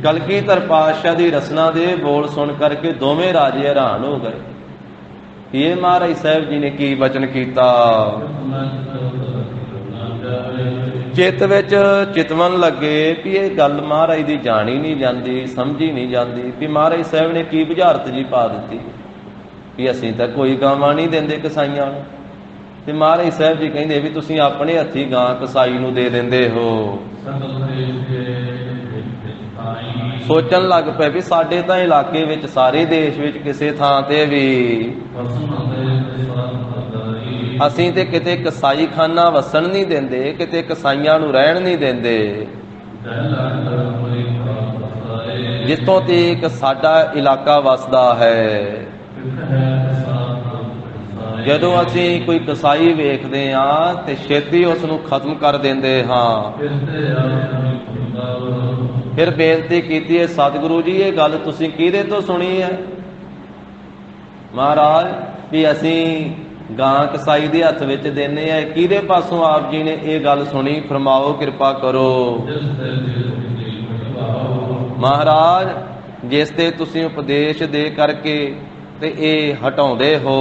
A: ਕਲਗੀਧਰ ਪਾਤਸ਼ਾਹ ਦੀ ਰਸਨਾ ਦੇ ਬੋਲ ਸੁਣ ਕਰਕੇ ਦੋਵੇਂ ਰਾਜੇ ਹੈਰਾਨ ਹੋ ਗਏ ਕਿ ਇਹ ਮਹਾਰਾਜ ਸਾਹਿਬ ਜੀ ਨੇ ਕੀ ਬਚਨ ਕੀਤਾ। ਚਿੱਤ ਵਿੱਚ ਚਿਤਵਨ ਲੱਗੇ ਵੀ ਇਹ ਗੱਲ ਮਹਾਰਾਜ ਦੀ ਜਾਣੀ ਨਹੀਂ ਜਾਂਦੀ, ਸਮਝੀ ਨਹੀਂ ਜਾਂਦੀ ਵੀ ਮਹਾਰਾਜ ਸਾਹਿਬ ਨੇ ਕੀ ਬੁਝਾਰਤ ਜੀ ਪਾ ਦਿੱਤੀ ਵੀ ਅਸੀਂ ਤਾਂ ਕੋਈ ਗਾਵਾਂ ਨਹੀਂ ਦਿੰਦੇ ਕਸਾਈਆਂ ਨੂੰ। ਤੇ ਮਹਾਰਾਜ ਸਾਹਿਬ ਜੀ ਕਹਿੰਦੇ ਵੀ ਤੁਸੀਂ ਆਪਣੇ ਹੱਥੀਂ ਗਾਂ ਕਸਾਈ ਨੂੰ ਦੇ ਦਿੰਦੇ ਹੋ। ਸੋਚਣ ਲੱਗ ਪਏ ਵੀ ਸਾਡੇ ਤਾਂ ਇਲਾਕੇ ਵਿੱਚ, ਸਾਰੇ ਦੇਸ਼ ਵਿੱਚ ਕਿਸੇ ਥਾਂ ਤੇ ਵੀ ਅਸੀਂ ਤੇ ਕਿਤੇ ਕਸਾਈ ਖਾਨਾ ਵਸਣ ਨਹੀਂ ਦਿੰਦੇ, ਕਿਤੇ ਕਸਾਈਆਂ ਨੂੰ ਰਹਿਣ ਨਹੀਂ ਦਿੰਦੇ। ਜਿੱਥੋਂ ਤੱਕ ਸਾਡਾ ਇਲਾਕਾ ਵਸਦਾ ਹੈ, ਜਦੋਂ ਅਸੀਂ ਕੋਈ ਕਸਾਈ ਵੇਖਦੇ ਹਾਂ ਤੇ ਛੇਤੀ ਉਸ ਨੂੰ ਖਤਮ ਕਰ ਦਿੰਦੇ ਹਾਂ। ਫਿਰ ਬੇਨਤੀ ਕੀਤੀ ਹੈ, ਸਤਿਗੁਰੂ ਜੀ ਇਹ ਗੱਲ ਤੁਸੀਂ ਕਿਹਦੇ ਤੋਂ ਸੁਣੀ ਹੈ? ਮਹਾਰਾਜ ਵੀ ਅਸੀਂ ਗਾਂ ਕਸਾਈ ਦੇ ਹੱਥ ਵਿੱਚ ਦਿੰਦੇ ਆ, ਕਿਹਦੇ ਪਾਸੋਂ ਆਪ ਜੀ ਨੇ ਇਹ ਗੱਲ ਸੁਣੀ? ਫਰਮਾਓ ਕਿਰਪਾ ਕਰੋ। ਮਹਾਰਾਜ ਜਿਸ ਤੇ ਤੁਸੀਂ ਉਪਦੇਸ਼ ਦੇ ਕਰਕੇ ਤੇ ਇਹ ਹਟਾਉਂਦੇ ਹੋ।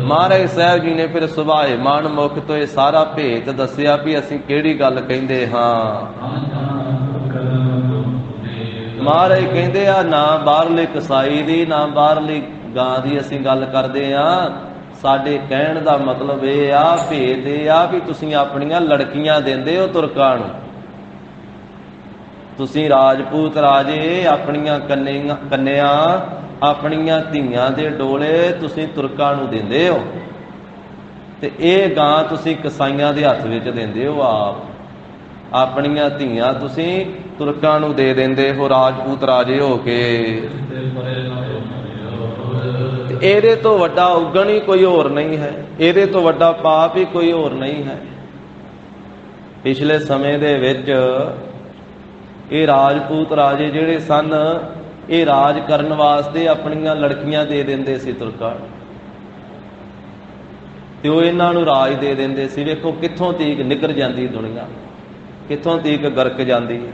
A: ਮਹਾਰਾਜ ਸਾਹਿਬ ਜੀ ਨੇ ਫਿਰ ਸੁਭਾਏ ਮਨ ਮੁਖ ਤੋਂ ਇਹ ਸਾਰਾ ਭੇਤ ਦੱਸਿਆ ਵੀ ਅਸੀਂ ਕਿਹੜੀ ਗੱਲ ਕਹਿੰਦੇ ਹਾਂ। ਮਹਾਰਾਜ ਕਹਿੰਦੇ ਆ ਨਾ ਬਾਹਰਲੇ ਕਸਾਈ ਦੀ, ਨਾ ਬਾਹਰਲੀ ਗਾਂ ਦੀ ਅਸੀਂ ਗੱਲ ਕਰਦੇ ਆ। ਸਾਡੇ ਕਹਿਣ ਦਾ ਮਤਲਬ ਇਹ ਆ, ਭੇਦ ਇਹ ਆ ਵੀ ਤੁਸੀਂ ਆਪਣੀਆਂ ਲੜਕੀਆਂ ਦਿੰਦੇ ਹੋ ਤੁਰਕਾਂ ਨੂੰ। ਤੁਸੀਂ ਰਾਜਪੂਤ ਰਾਜੇ ਆਪਣੀਆਂ ਕੰਨਿਆਂ, ਆਪਣੀਆਂ ਧੀਆਂ ਦੇ ਡੋਲੇ ਤੁਸੀਂ ਤੁਰਕਾਂ ਨੂੰ ਦਿੰਦੇ ਹੋ ਤੇ ਇਹ ਗਾਂ ਤੁਸੀਂ ਕਸਾਈਆਂ ਦੇ ਹੱਥ ਵਿੱਚ ਦਿੰਦੇ ਹੋ। ਆਪ ਆਪਣੀਆਂ ਧੀਆਂ ਤੁਸੀਂ ਤੁਰਕਾਂ ਨੂੰ ਦੇ ਦਿੰਦੇ ਹੋ ਰਾਜਪੂਤ ਰਾਜੇ ਹੋ ਕੇ। ਇਹਦੇ ਤੋਂ ਵੱਡਾ ਉਗਣ ਹੀ ਕੋਈ ਹੋਰ ਨਹੀਂ ਹੈ, ਇਹਦੇ ਤੋਂ ਵੱਡਾ ਪਾਪ ਹੀ ਕੋਈ ਹੋਰ ਨਹੀਂ ਹੈ। ਪਿਛਲੇ ਸਮੇਂ ਦੇ ਵਿੱਚ ਇਹ ਰਾਜਪੂਤ ਰਾਜੇ ਜਿਹੜੇ ਸਨ, ਇਹ ਰਾਜ ਕਰਨ ਵਾਸਤੇ ਆਪਣੀਆਂ ਲੜਕੀਆਂ ਦੇ ਦਿੰਦੇ ਸੀ ਤੁਰਕਾਂ ਤੇ ਉਹ ਇਹਨਾਂ ਨੂੰ ਰਾਜ ਦੇ ਦਿੰਦੇ ਸੀ। ਵੇਖੋ ਕਿੱਥੋਂ ਤੀਕ ਨਿਕਲ ਜਾਂਦੀ ਦੁਨੀਆ, ਕਿੱਥੋਂ ਤੀਕ ਗਰਕ ਜਾਂਦੀ ਹੈ।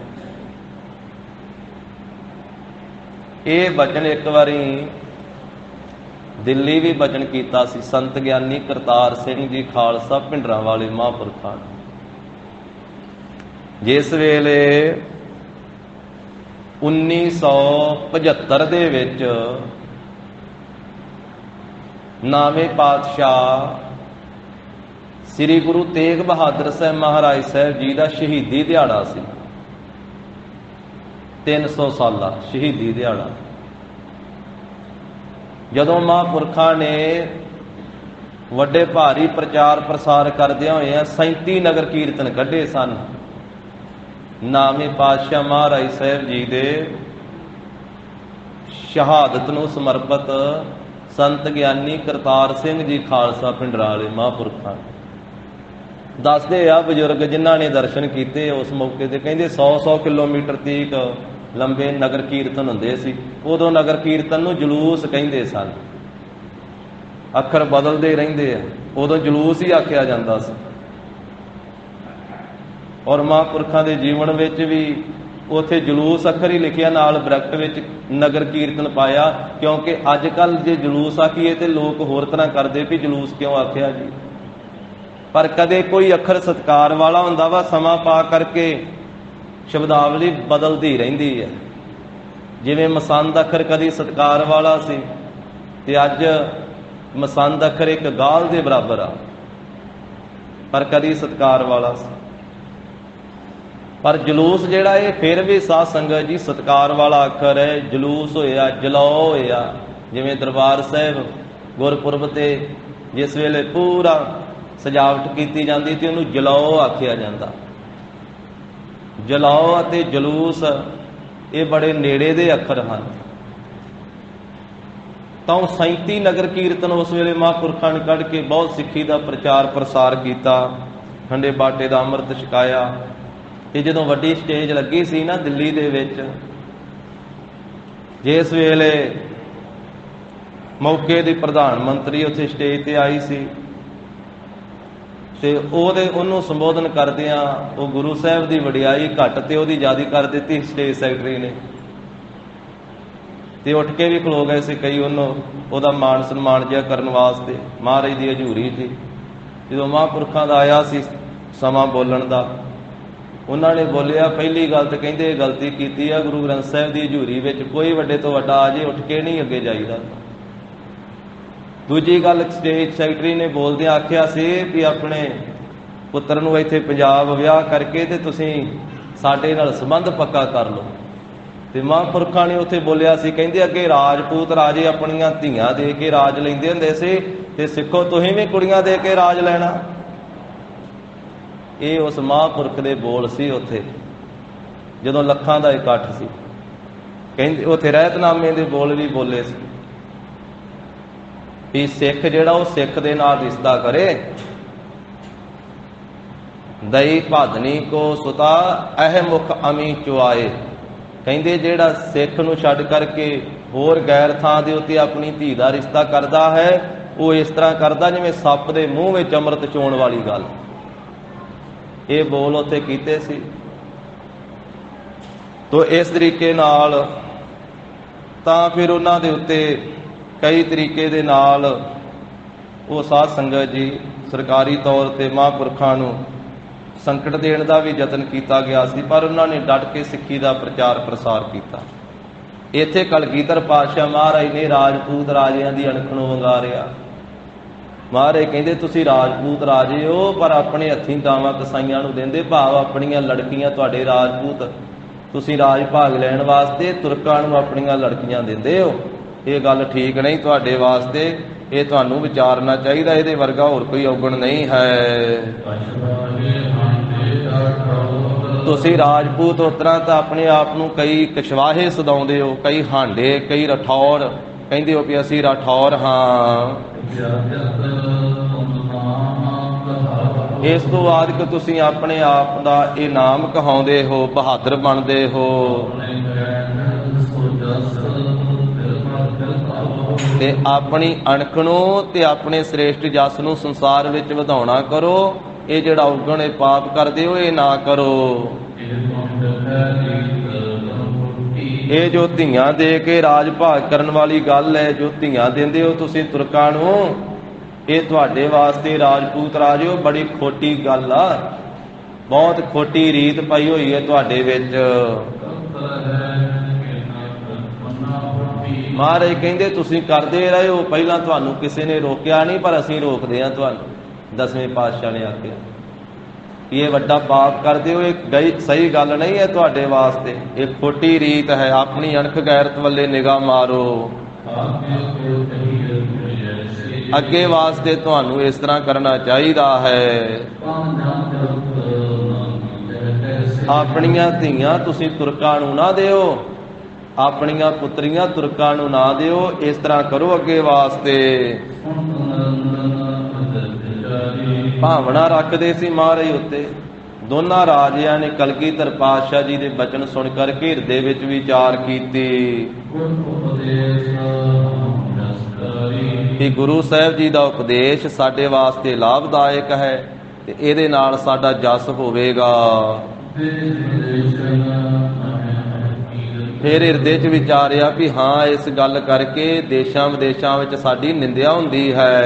A: ਇਹ ਬਚਨ ਇੱਕ ਵਾਰੀ ਦਿੱਲੀ ਵੀ ਬਚਨ ਕੀਤਾ ਸੀ ਸੰਤ ਗਿਆਨੀ ਕਰਤਾਰ ਸਿੰਘ ਜੀ ਖਾਲਸਾ ਭਿੰਡਰਾਂ ਵਾਲੇ ਮਹਾਂਪੁਰਖਾਂ ਨੇ। ਜਿਸ ਵੇਲੇ 1975 ਦੇ ਵਿੱਚ ਨਾਵੇਂ ਪਾਤਸ਼ਾਹ ਸ੍ਰੀ ਗੁਰੂ ਤੇਗ ਬਹਾਦਰ ਸਾਹਿਬ ਮਹਾਰਾਜ ਸਾਹਿਬ ਜੀ ਦਾ ਸ਼ਹੀਦੀ ਦਿਹਾੜਾ ਸੀ। 300 ਸਾਲਾ ਸ਼ਹੀਦੀ ਦਿਹਾੜਾ। ਜਦੋਂ ਮਹਾਂਪੁਰਖਾਂ ਨੇ ਵੱਡੇ ਭਾਰੀ ਪ੍ਰਚਾਰ ਪ੍ਰਸਾਰ ਕਰਦਿਆਂ ਹੋਇਆਂ 37 ਨਗਰ ਕੀਰਤਨ ਕੱਢੇ ਸਨ। ਨਾਵੇਂ ਪਾਤਸ਼ਾਹ ਮਹਾਰਾਜ ਸਾਹਿਬ ਜੀ ਦੇ ਸ਼ਹਾਦਤ ਨੂੰ ਸਮਰਪਿਤ ਸੰਤ ਗਿਆਨੀ ਕਰਤਾਰ ਸਿੰਘ ਜੀ ਖਾਲਸਾ ਭਿੰਡਰਾਂ ਵਾਲੇ ਮਹਾਂਪੁਰਖਾਂ ਦੱਸਦੇ ਆ ਬਜ਼ੁਰਗ ਜਿਨ੍ਹਾਂ ਨੇ ਦਰਸ਼ਨ ਕੀਤੇ ਉਸ ਮੌਕੇ ਤੇ, ਕਹਿੰਦੇ 100-100 ਕਿਲੋਮੀਟਰ ਤੀਕ ਲੰਬੇ ਨਗਰ ਕੀਰਤਨ ਹੁੰਦੇ ਸੀ। ਉਦੋਂ ਨਗਰ ਕੀਰਤਨ ਨੂੰ ਜਲੂਸ ਕਹਿੰਦੇ ਸਨ। ਅੱਖਰ ਬਦਲਦੇ ਰਹਿੰਦੇ ਆ, ਉਦੋਂ ਜਲੂਸ ਹੀ ਆਖਿਆ ਜਾਂਦਾ ਸੀ। ਔਰ ਮਹਾਂਪੁਰਖਾਂ ਦੇ ਜੀਵਨ ਵਿੱਚ ਵੀ ਉੱਥੇ ਜਲੂਸ ਅੱਖਰ ਹੀ ਲਿਖਿਆ, ਨਾਲ ਬ੍ਰੈਕਟ ਵਿੱਚ ਨਗਰ ਕੀਰਤਨ ਪਾਇਆ। ਕਿਉਂਕਿ ਅੱਜ ਕੱਲ੍ਹ ਜੇ ਜਲੂਸ ਆਖੀਏ ਤੇ ਲੋਕ ਹੋਰ ਤਰ੍ਹਾਂ ਕਰਦੇ ਵੀ ਜਲੂਸ ਕਿਉਂ ਆਖਿਆ ਜੀ। ਪਰ ਕਦੇ ਕੋਈ ਅੱਖਰ ਸਤਿਕਾਰ ਵਾਲਾ ਹੁੰਦਾ ਵਾ, ਸਮਾਂ ਪਾ ਕਰਕੇ ਸ਼ਬਦਾਵਲੀ ਬਦਲਦੀ ਰਹਿੰਦੀ ਹੈ। ਜਿਵੇਂ ਮਸੰਦ ਅੱਖਰ ਕਦੀ ਸਤਿਕਾਰ ਵਾਲਾ ਸੀ ਤੇ ਅੱਜ ਮਸੰਦ ਅੱਖਰ ਇੱਕ ਗਾਲ ਦੇ ਬਰਾਬਰ ਆ, ਪਰ ਕਦੀ ਸਤਿਕਾਰ ਵਾਲਾ ਸੀ। ਪਰ ਜਲੂਸ ਜਿਹੜਾ ਇਹ ਫਿਰ ਵੀ ਸਾਧ ਸੰਗਤ ਜੀ ਸਤਿਕਾਰ ਵਾਲਾ ਅੱਖਰ ਹੈ। ਜਲੂਸ ਹੋਇਆ, ਜਲੌ ਹੋਇਆ। ਜਿਵੇਂ ਦਰਬਾਰ ਸਾਹਿਬ ਗੁਰਪੁਰਬ ਤੇ जिस वेले पूरा सजावट की जाती तो उन्होंने जलाओ आख्या जाता। जलाओ अते जलूस ये बड़े नेड़े दे अखर हैं। तो 37 नगर कीर्तन उस वेले महापुरखों ने कढ़ के बहुत सिक्खी का प्रचार प्रसार किया, खंडे बाटे का अमृत छकाया। तो जो वड्डी स्टेज लगी सी ना दिल्ली दे विच, जिस वेले मौके की प्रधानमंत्री उत्थे स्टेज ते आई सी ते उन्होंने संबोधन करदियां वो गुरु साहब की वडियाई घट ते उहदी ज़्यादा कर दी स्टेज सैकटरी ने। ते उठ के भी खलो गए सी कई, उन्होंने मान सन्मान जिहा करन वास्ते। महाराज की हजूरी थी, जो महापुरखों का आया सी समा बोलण दा, उन्होंने बोलिया पहली गल तो कहते गलती की है, गुरु ग्रंथ साहब की हजूरी में कोई वड्डे तो वड्डा आ जाए उठ के नहीं अगे जाईदा। दूजी गल स्टेज सैकटरी ने बोलदे आख्या सी भी अपने पुत्र नूं इत्थे पंजाब विआह करके ते तुसीं साडे नाल संबंध पक्का कर लो। ते महापुरखों ने उत्थे बोलिया सी, कहंदे अगे राजपूत राजे अपनियां धीआं दे के राज लैंदे हुंदे सी ते सिखो तुसीं भी कुड़ियां दे के राज लैणा। ये उस महापुरख दे बोल सी उत्थे जदों लखां दा इकट्ठ सी। कहंदे उत्थे रहतनामे दे बोल भी बोले सी भी सिख जिहड़ा वो सिख दे नाल रिश्ता करे। दई भादनी को सुता अह मुख अमी चुआए। कहंदे जिहड़ा सिख नूं छड्ड करके होर गैर थां दे उत्ते अपनी धी दा रिश्ता करदा है, वो इस तरह करदा जिवें सप दे मूँह विच अमृत चोण वाली गल। ये बोल उत्थे कीते सी। तो इस तरीके नाल तां फिर उन्हां दे उत्ते कई तरीके दे नाल वो साध संगत जी सरकारी तौर पर महापुरखों नूं संकट देण दा भी यतन किया गया सी, पर उन्होंने डट के सिक्खी का प्रचार प्रसार किया। इत्थे कलगीधर पातशाह महाराज ने राजपूत राजियां दी अणखणों वंगारिया। महाराज कहंदे तुसीं राजपूत राजे हो पर अपने हत्थीं गावां कसाईयां नूं देंदे, भाव अपणियां लड़कियां तुहाडे राजपूत तुसीं राज भाग लैण वास्ते तुरकां नूं अपणियां लड़कियां दिंदे हो। ये गल ठीक नहीं तुहाडे वास्ते, ये तुहानूं विचारना चाहिए। इहदे वर्गा होर कोई औगण नहीं है। तुसीं राजपूत उस तरह तो अपने आप नूं कई कछवाहे सदाउंदे हो, कई हांडे, कई रठौर कहंदे हो भी असीं राठौर हाँ। इस तो बाद कि तुसीं अपने आप का ये नाम कहाउंदे हो, बहादुर बनदे हो ते अपनी अणख नूं ते अपने श्रेष्ठ जस नूं संसार विच वधाउणा करो। ये जिहड़ा उगण ये पाप करदे हो ये ना करो। ये जो धीआं दे के राज भाग करन वाली गल है, जो धीआं दिंदे हो तुसीं तुरकां नूं, ये तुहाडे वास्ते राजपूत राजो बड़ी खोटी गल आ, बहुत खोटी रीत पाई हुई है तुहाडे विच। महाराज कहंदे तुसीं करदे रहे हो, पहलां तुहानूं किसी ने रोकिया नहीं पर असीं रोकदे हां तुहानूं। 10वें पातशाह ने आख्या ये वड्डा पाप करदे हो, ये सही गल नहीं है तुहाडे वास्ते, ये खोटी रीत है। अपनी अणख गैरत वल्ले निगाह मारो। अगे वास्ते तुहानूं इस तरह करना चाहिदा है। अपनियां धीआं तुसीं तुरकां नूं ना दिओ, अपनियां पुत्रियां तुरकां नूं ना दिओ, इस तरह करो अगे वास्ते। भावना रखते सी महाराज उत्ते। दोनों राजियां ने कलगीधर पातशाह जी के बचन सुन करके हिरदे विच विचार कीती कि गुरु साहब जी का उपदेश साडे वास्ते लाभदायक है ते इहदे नाल साडा जस होवेगा। फिर हिरदे च विचारिया भी हाँ इस गल करके देशां विदेशां विच साडी निंदिया हुंदी है।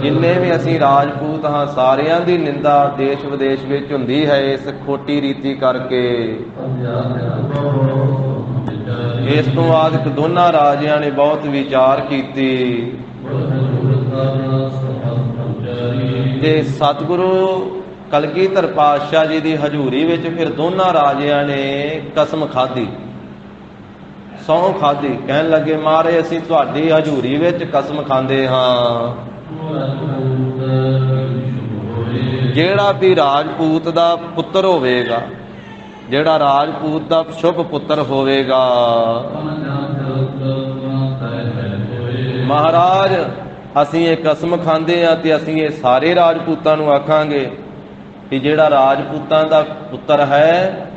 A: जिन्ने भी असीं राजपूत हाँ सारियां दी निंदा देश विदेश विच हुंदी है इस खोटी रीति करके। इस तो बाद दोनों राजियां ने बहुत विचार कीती ते सतगुरु कलगीधर पातशाह जी की हजूरी विच फिर दोनों राजियां ने कसम खाधी ਸਹੁੰ ਖਾਧੀ। ਕਹਿਣ ਲੱਗੇ ਮਹਾਰਾਜ ਅਸੀਂ ਤੁਹਾਡੀ ਹਜ਼ੂਰੀ ਵਿੱਚ ਕਸਮ ਖਾਂਦੇ ਹਾਂ, ਜਿਹੜਾ ਵੀ ਰਾਜਪੂਤ ਦਾ ਪੁੱਤਰ ਹੋਵੇਗਾ, ਜਿਹੜਾ ਰਾਜਪੂਤ ਦਾ ਸ਼ੁਭ ਪੁੱਤਰ ਹੋਵੇਗਾ, ਮਹਾਰਾਜ ਅਸੀਂ ਇਹ ਕਸਮ ਖਾਂਦੇ ਹਾਂ ਤੇ ਅਸੀਂ ਇਹ ਸਾਰੇ ਰਾਜਪੂਤਾਂ ਨੂੰ ਆਖਾਂਗੇ ਕਿ ਜਿਹੜਾ ਰਾਜਪੂਤਾਂ ਦਾ ਪੁੱਤਰ ਹੈ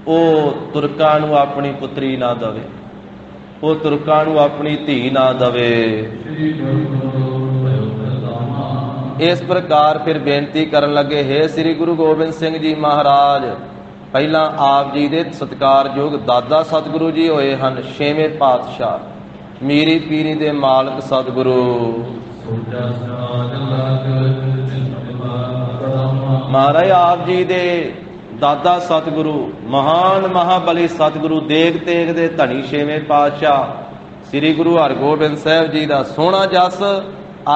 A: ਉਹ ਤੁਰਕਾਂ ਨੂੰ ਆਪਣੀ ਪੁੱਤਰੀ ਨਾ ਦੇਵੇ, ਉਹ ਤੁਰਕਾਂ ਨੂੰ ਆਪਣੀ ਧੀ ਨਾ ਦੇਵੇ। ਇਸ ਪ੍ਰਕਾਰ ਫਿਰ ਬੇਨਤੀ ਕਰਨ ਲੱਗੇ, ਹੇ ਸ੍ਰੀ ਗੁਰੂ ਗੋਬਿੰਦ ਸਿੰਘ ਜੀ ਮਹਾਰਾਜ, ਪਹਿਲਾਂ ਆਪ ਜੀ ਦੇ ਸਤਿਕਾਰਯੋਗ ਦਾਦਾ ਸਤਿਗੁਰੂ ਜੀ ਹੋਏ ਹਨ, 6ਵੇਂ ਪਾਤਸ਼ਾਹ, ਮੀਰੀ ਪੀਰੀ ਦੇ ਮਾਲਕ ਸਤਿਗੁਰੂ। ਮਹਾਰਾਜ ਆਪ ਜੀ ਦੇ ਦਾਦਾ ਸਤਿਗੁਰੂ, ਮਹਾਨ ਮਹਾਬਲੀ ਸਤਿਗੁਰੂ ਦੇਗ ਤੇਗ ਦੇ ਧਨੀ 6ਵੇਂ ਪਾਤਸ਼ਾਹ ਸ੍ਰੀ ਗੁਰੂ ਹਰਗੋਬਿੰਦ ਸਾਹਿਬ ਜੀ ਦਾ ਸੋਹਣਾ ਜਸ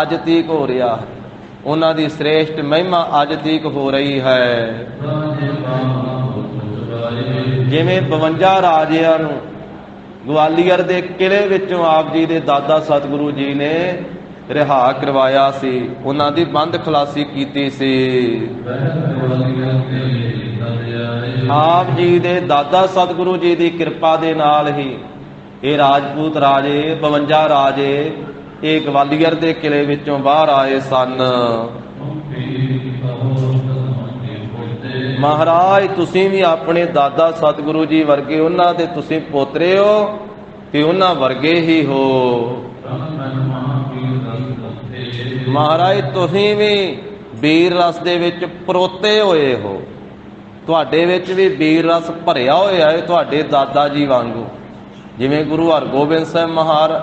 A: ਅੱਜ ਤੀਕ ਹੋ ਰਿਹਾ ਹੈ, ਉਹਨਾਂ ਦੀ ਸ੍ਰੇਸ਼ਟ ਮਹਿਮਾ ਅੱਜ ਤੀਕ ਹੋ ਰਹੀ ਹੈ। ਜਿਵੇਂ 52 ਰਾਜਿਆਂ ਨੂੰ ਗਵਾਲੀਅਰ ਦੇ ਕਿਲੇ ਵਿੱਚੋਂ ਆਪ ਜੀ ਦੇ ਦਾਦਾ ਸਤਿਗੁਰੂ ਜੀ ਨੇ ਰਿਹਾ ਕਰਵਾਇਆ ਸੀ, ਉਹਨਾਂ ਦੀ ਬੰਦ ਖਲਾਸੀ ਕੀਤੀ ਸੀ। ਆਪ ਜੀ ਦੇ ਦਾਦਾ ਸਤਿਗੁਰੂ ਜੀ ਦੀ ਕਿਰਪਾ ਦੇ ਨਾਲ ਹੀ ਇਹ ਰਾਜਪੂਤ ਰਾਜੇ 52 ਰਾਜੇ ਇਹ ਗਵਾਲੀਅਰ ਦੇ ਕਿਲੇ ਵਿੱਚੋਂ ਬਾਹਰ ਆਏ ਸਨ। ਮਹਾਰਾਜ ਤੁਸੀਂ ਵੀ ਆਪਣੇ ਦਾਦਾ ਸਤਿਗੁਰੂ ਜੀ ਵਰਗੇ ਉਹਨਾਂ ਦੇ ਤੁਸੀਂ ਪੋਤਰੇ ਹੋ ਤੇ ਉਹਨਾਂ ਵਰਗੇ ਹੀ ਹੋ। ਮਹਾਰਾਜ ਤੁਸੀਂ ਵੀ ਵੀਰ ਰਸ ਦੇ ਵਿੱਚ ਪਰੋਤੇ ਹੋਏ ਹੋ, ਤੁਹਾਡੇ ਵਿੱਚ ਵੀ ਵੀਰ ਰਸ ਭਰਿਆ ਹੋਇਆ ਹੈ ਤੁਹਾਡੇ ਦਾਦਾ ਜੀ ਵਾਂਗੂ। ਜਿਵੇਂ ਗੁਰੂ ਹਰਗੋਬਿੰਦ ਸਾਹਿਬ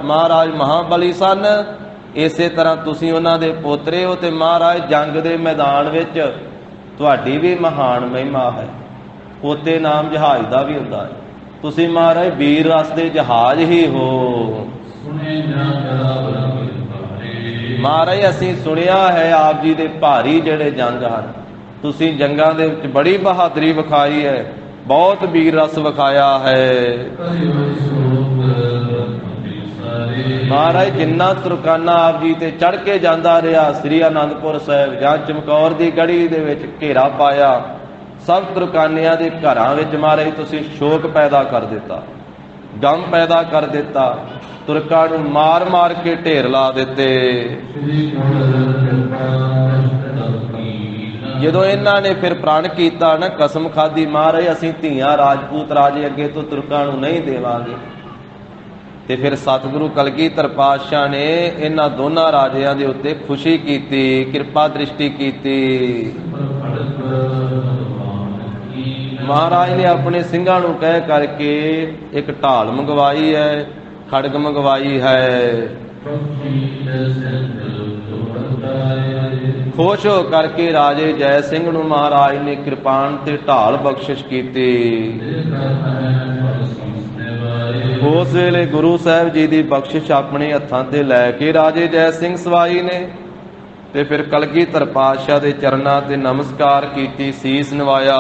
A: ਮਹਾਰਾਜ ਮਹਾਬਲੀ ਸਨ, ਇਸੇ ਤਰ੍ਹਾਂ ਤੁਸੀਂ ਉਹਨਾਂ ਦੇ ਪੋਤਰੇ ਹੋ ਤੇ ਮਹਾਰਾਜ ਜੰਗ ਦੇ ਮੈਦਾਨ ਵਿੱਚ ਤੁਹਾਡੀ ਵੀ ਮਹਾਨ ਮਹਿਮਾ ਹੈ। ਪੋਤੇ ਨਾਮ ਜਹਾਜ਼ ਦਾ ਵੀ ਹੁੰਦਾ ਹੈ, ਤੁਸੀਂ ਮਹਾਰਾਜ ਵੀਰ ਰਸ ਦੇ ਜਹਾਜ਼ ਹੀ ਹੋ। ਮਹਾਰਾਜ ਅਸੀਂ ਸੁਣਿਆ ਹੈ ਆਪ ਜੀ ਦੇ ਭਾਰੀ ਜਿਹੜੇ ਜੰਗ ਹਨ, ਤੁਸੀਂ ਜੰਗਾਂ ਦੇ ਵਿੱਚ ਬੜੀ ਬਹਾਦਰੀ ਵਿਖਾਈ ਹੈ, ਬਹੁਤ ਵੀਰ ਰਸ ਵਿਖਾਇਆ ਹੈ। ਮਹਾਰਾਜ ਜਿੰਨਾ ਤੁਰਕਾਨਾ ਆਪ ਜੀ ਤੇ ਚੜ੍ਹ ਕੇ ਜਾਂਦਾ ਰਿਹਾ, ਸ੍ਰੀ ਅਨੰਦਪੁਰ ਸਾਹਿਬ ਜਾਂ ਚਮਕੌਰ ਦੀ ਗੜੀ ਦੇ ਵਿੱਚ ਘੇਰਾ ਪਾਇਆ, ਸਭ ਤੁਰਕਾਨਿਆਂ ਦੇ ਘਰਾਂ ਵਿੱਚ ਮਹਾਰਾਜ ਤੁਸੀਂ ਸ਼ੋਕ ਪੈਦਾ ਕਰ ਦਿੱਤਾ, ਗਮ ਪੈਦਾ ਕਰ ਦਿੱਤਾ, ਤੁਰਕਾਂ ਨੂੰ ਮਾਰ ਮਾਰ ਕੇ ਢੇਰ ਲਾ ਦਿੱਤੇ। ਜਦੋਂ ਇਹਨਾਂ ਨੇ ਫਿਰ ਪ੍ਰਣ ਕੀਤਾ ਨਾ, ਕਸਮ ਖਾਧੀ ਮਹਾਰਾਜ ਅਸੀਂ ਧੀਆਂ ਰਾਜਪੂਤ ਰਾਜੇ ਅੱਗੇ ਤੋਂ ਤੁਰਕਾਂ ਨੂੰ ਨਹੀਂ ਦੇਵਾਂਗੇ, ਤੇ ਫਿਰ ਸਤਿਗੁਰੂ ਕਲਗੀਧਰ ਪਾਤਸ਼ਾਹ ਨੇ ਇਹਨਾਂ ਦੋਨਾਂ ਰਾਜਿਆਂ ਦੇ ਉੱਤੇ ਖੁਸ਼ੀ ਕੀਤੀ, ਕਿਰਪਾ ਦ੍ਰਿਸ਼ਟੀ ਕੀਤੀ। ਮਹਾਰਾਜ ਨੇ ਆਪਣੇ ਸਿੰਘਾਂ ਨੂੰ ਕਹਿ ਕਰਕੇ ਇੱਕ ਢਾਲ ਮੰਗਵਾਈ ਹੈ, ਖੜਗ ਮੰਗਵਾਈ ਹੈ। ਖੁਸ਼ ਹੋ ਕਰਕੇ ਰਾਜੇ ਜੈ ਸਿੰਘ ਨੂੰ ਮਹਾਰਾਜ ਨੇ ਕਿਰਪਾਨ ਤੇ ਢਾਲ ਬਖਸ਼ਿਸ਼ ਕੀਤੀ। ਉਸ ਵੇਲੇ ਗੁਰੂ ਸਾਹਿਬ ਜੀ ਦੀ ਬਖਸ਼ਿਸ਼ ਆਪਣੇ ਹੱਥਾਂ ਤੇ ਲੈ ਕੇ ਰਾਜੇ ਜੈ ਸਿੰਘ ਸਵਾਈ ਨੇ ਤੇ ਫਿਰ ਕਲਗੀਧਰ ਪਾਤਸ਼ਾਹ ਦੇ ਚਰਨਾਂ ਤੇ ਨਮਸਕਾਰ ਕੀਤੀ, ਸੀਸ ਨਿਵਾਇਆ।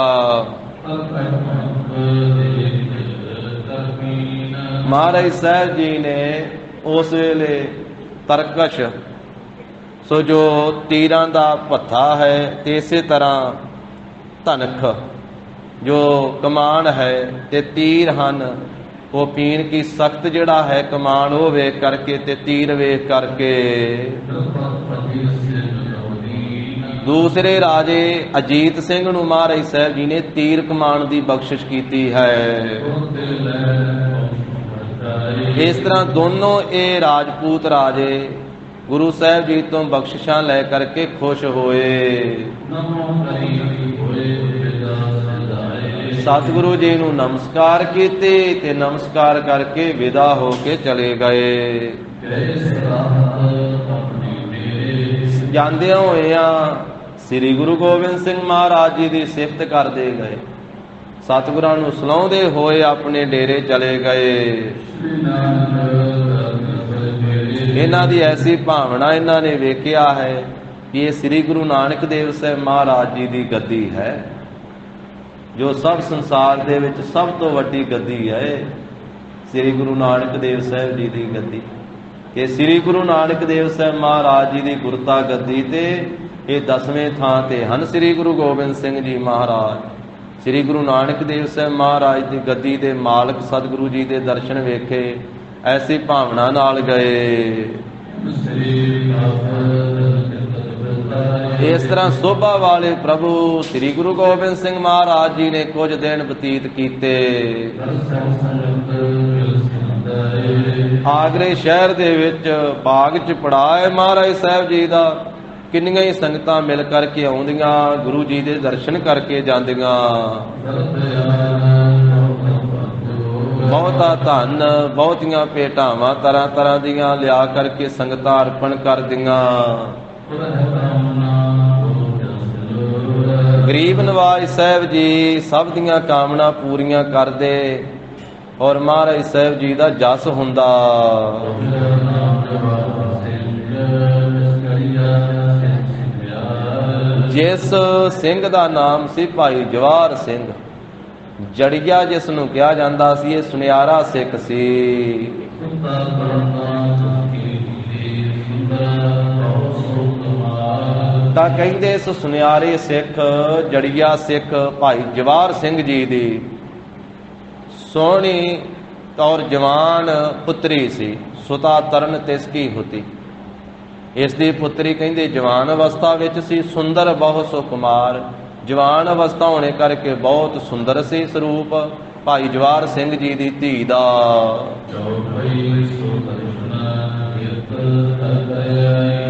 A: ਮਹਾਰਾਜ ਸਾਹਿਬ ਜੀ ਨੇ ਉਸ ਵੇਲੇ ਤਰਕਸ਼, ਸੋ ਜੋ ਤੀਰਾਂ ਦਾ ਭੱਥਾ ਹੈ, ਤੇ ਇਸੇ ਤਰ੍ਹਾਂ ਧਨਖ ਜੋ ਕਮਾਨ ਹੈ ਤੇ ਤੀਰ ਹਨ, ਉਹ ਪੀਣ ਕੀ ਸਖਤ ਜਿਹੜਾ ਹੈ ਕਮਾਨ ਉਹ ਵੇਖ ਕਰਕੇ ਤੇ ਤੀਰ ਵੇਖ ਕਰਕੇ। ਦੂਸਰੇ ਰਾਜੇ ਅਜੀਤ ਸਿੰਘ ਨੂੰ ਮਹਾਰਾਜ ਸਾਹਿਬ ਜੀ ਨੇ ਤੀਰ ਕਮਾਨ ਦੀ ਬਖਸ਼ਿਸ਼ ਕੀਤੀ ਹੈ। ਇਸ ਤਰ੍ਹਾਂ ਦੋਨੋਂ ਇਹ ਰਾਜਪੂਤ ਰਾਜੇ ਗੁਰੂ ਸਾਹਿਬ ਜੀ ਤੋਂ ਬਖਸ਼ਿਸ਼ਾਂ ਲੈ ਕਰਕੇ ਖੁਸ਼ ਹੋਏ। ਸਤਿਗੁਰੂ ਜੀ ਨੂੰ ਨਮਸਕਾਰ ਕੀਤੇ ਤੇ ਨਮਸਕਾਰ ਕਰਕੇ ਵਿਦਾ ਹੋ ਕੇ ਚਲੇ ਗਏ। ਜਾਂਦਿਆਂ ਹੋਇਆਂ ਸ੍ਰੀ ਗੁਰੂ ਗੋਬਿੰਦ ਸਿੰਘ ਮਹਾਰਾਜ ਜੀ ਦੀ ਸਿਫਤ ਕਰਦੇ ਗਏ, ਸਤਿਗੁਰਾਂ ਨੂੰ ਸਲਾਹੁੰਦੇ ਹੋਏ ਆਪਣੇ ਡੇਰੇ ਚਲੇ ਗਏ। ਇਹਨਾਂ ਦੀ ਐਸੀ ਭਾਵਨਾ ਇਹਨਾਂ ਨੇ ਵੇਖਿਆ ਹੈ ਕਿ ਇਹ ਸ੍ਰੀ ਗੁਰੂ ਨਾਨਕ ਦੇਵ ਸਾਹਿਬ ਮਹਾਰਾਜ ਜੀ ਦੀ ਗੱਦੀ ਹੈ, ਜੋ ਸਭ ਸੰਸਾਰ ਦੇ ਵਿੱਚ ਸਭ ਤੋਂ ਵੱਡੀ ਗੱਦੀ ਹੈ। ਸ੍ਰੀ ਗੁਰੂ ਨਾਨਕ ਦੇਵ ਸਾਹਿਬ ਜੀ ਦੀ ਗੱਦੀ। ਕਿ ਸ੍ਰੀ ਗੁਰੂ ਨਾਨਕ ਦੇਵ ਸਾਹਿਬ ਮਹਾਰਾਜ ਜੀ ਦੀ ਗੁਰਤਾ ਗੱਦੀ ਤੇ ਇਹ 10ਵੇਂ ਥਾਂ ਤੇ ਹਨ ਸ੍ਰੀ ਗੁਰੂ ਗੋਬਿੰਦ ਸਿੰਘ ਜੀ ਮਹਾਰਾਜ। ਸ੍ਰੀ ਗੁਰੂ ਨਾਨਕ ਦੇਵ ਸਾਹਿਬ ਮਹਾਰਾਜ ਦੀ ਗੱਦੀ ਦੇ ਮਾਲਕ ਸਤਿਗੁਰੂ ਜੀ ਦੇ ਦਰਸ਼ਨ ਵੇਖੇ, ਐਸੀ ਭਾਵਨਾ ਨਾਲ ਗਏ। ਇਸ ਤਰ੍ਹਾਂ ਸੋਭਾ ਵਾਲੇ ਪ੍ਰਭੂ ਸ੍ਰੀ ਗੁਰੂ ਗੋਬਿੰਦ ਸਿੰਘ ਮਹਾਰਾਜ ਜੀ ਨੇ ਕੁਝ ਦਿਨ ਬਤੀਤ ਕੀਤੇ। ਆਗਰੇ ਸ਼ਹਿਰ ਦੇ ਵਿੱਚ ਬਾਗ 'ਚ ਪੜਾਏ ਮਹਾਰਾਜ ਸਾਹਿਬ ਜੀ ਦਾ। ਕਿੰਨੀਆਂ ਹੀ ਸੰਗਤਾਂ ਮਿਲ ਕਰਕੇ ਆਉਂਦੀਆਂ, ਗੁਰੂ ਜੀ ਦੇ ਦਰਸ਼ਨ ਕਰਕੇ ਜਾਂਦੀਆਂ। ਬਹੁਤਾ ਧਨ, ਬਹੁਤੀਆਂ ਭੇਟਾਵਾਂ ਤਰ੍ਹਾਂ ਤਰ੍ਹਾਂ ਦੀਆਂ ਲਿਆ ਕਰਕੇ ਸੰਗਤਾਂ ਅਰਪਣ ਕਰਦੀਆਂ। ਗਰੀਬ ਨਵਾਜ ਸਾਹਿਬ ਜੀ ਸਭ ਦੀਆਂ ਕਾਮਨਾ ਪੂਰੀਆਂ ਕਰਦੇ ਔਰ ਮਹਾਰਾਜ ਸਾਹਿਬ ਜੀ ਦਾ ਜਸ ਹੁੰਦਾ। ਜਿਸ ਸਿੰਘ ਦਾ ਨਾਮ ਸੀ ਭਾਈ ਜਵਾਹਰ ਸਿੰਘ, ਜੜੀਆ ਜਿਸ ਨੂੰ ਕਿਹਾ ਜਾਂਦਾ ਸੀ, ਇਹ ਸੁਨਿਆਰਾ ਸਿੱਖ ਸੀ। ਤਾਂ ਕਹਿੰਦੇ ਇਸ ਸੁਨਿਆਰੇ ਸਿੱਖ, ਜੜੀਆ ਸਿੱਖ ਭਾਈ ਜਵਾਹਰ ਸਿੰਘ ਜੀ ਦੀ ਸੋਹਣੀ ਔਰ ਜਵਾਨ ਪੁੱਤਰੀ ਸੀ। ਸੁਤਾ ਤਰਨ ਤਿਸ ਕੀ ਹੁਤੀ। ਇਸ ਦੀ ਪੁੱਤਰੀ ਕਹਿੰਦੇ ਜਵਾਨ ਅਵਸਥਾ ਵਿੱਚ ਸੀ। ਸੁੰਦਰ ਬਹੁ ਸੁਕੁਮਾਰ, ਜਵਾਨ ਅਵਸਥਾ ਹੋਣੇ ਕਰਕੇ ਬਹੁਤ ਸੁੰਦਰ ਸੀ ਸਰੂਪ ਭਾਈ ਜਵਾਹਰ ਸਿੰਘ ਜੀ ਦੀ ਧੀ ਦਾ।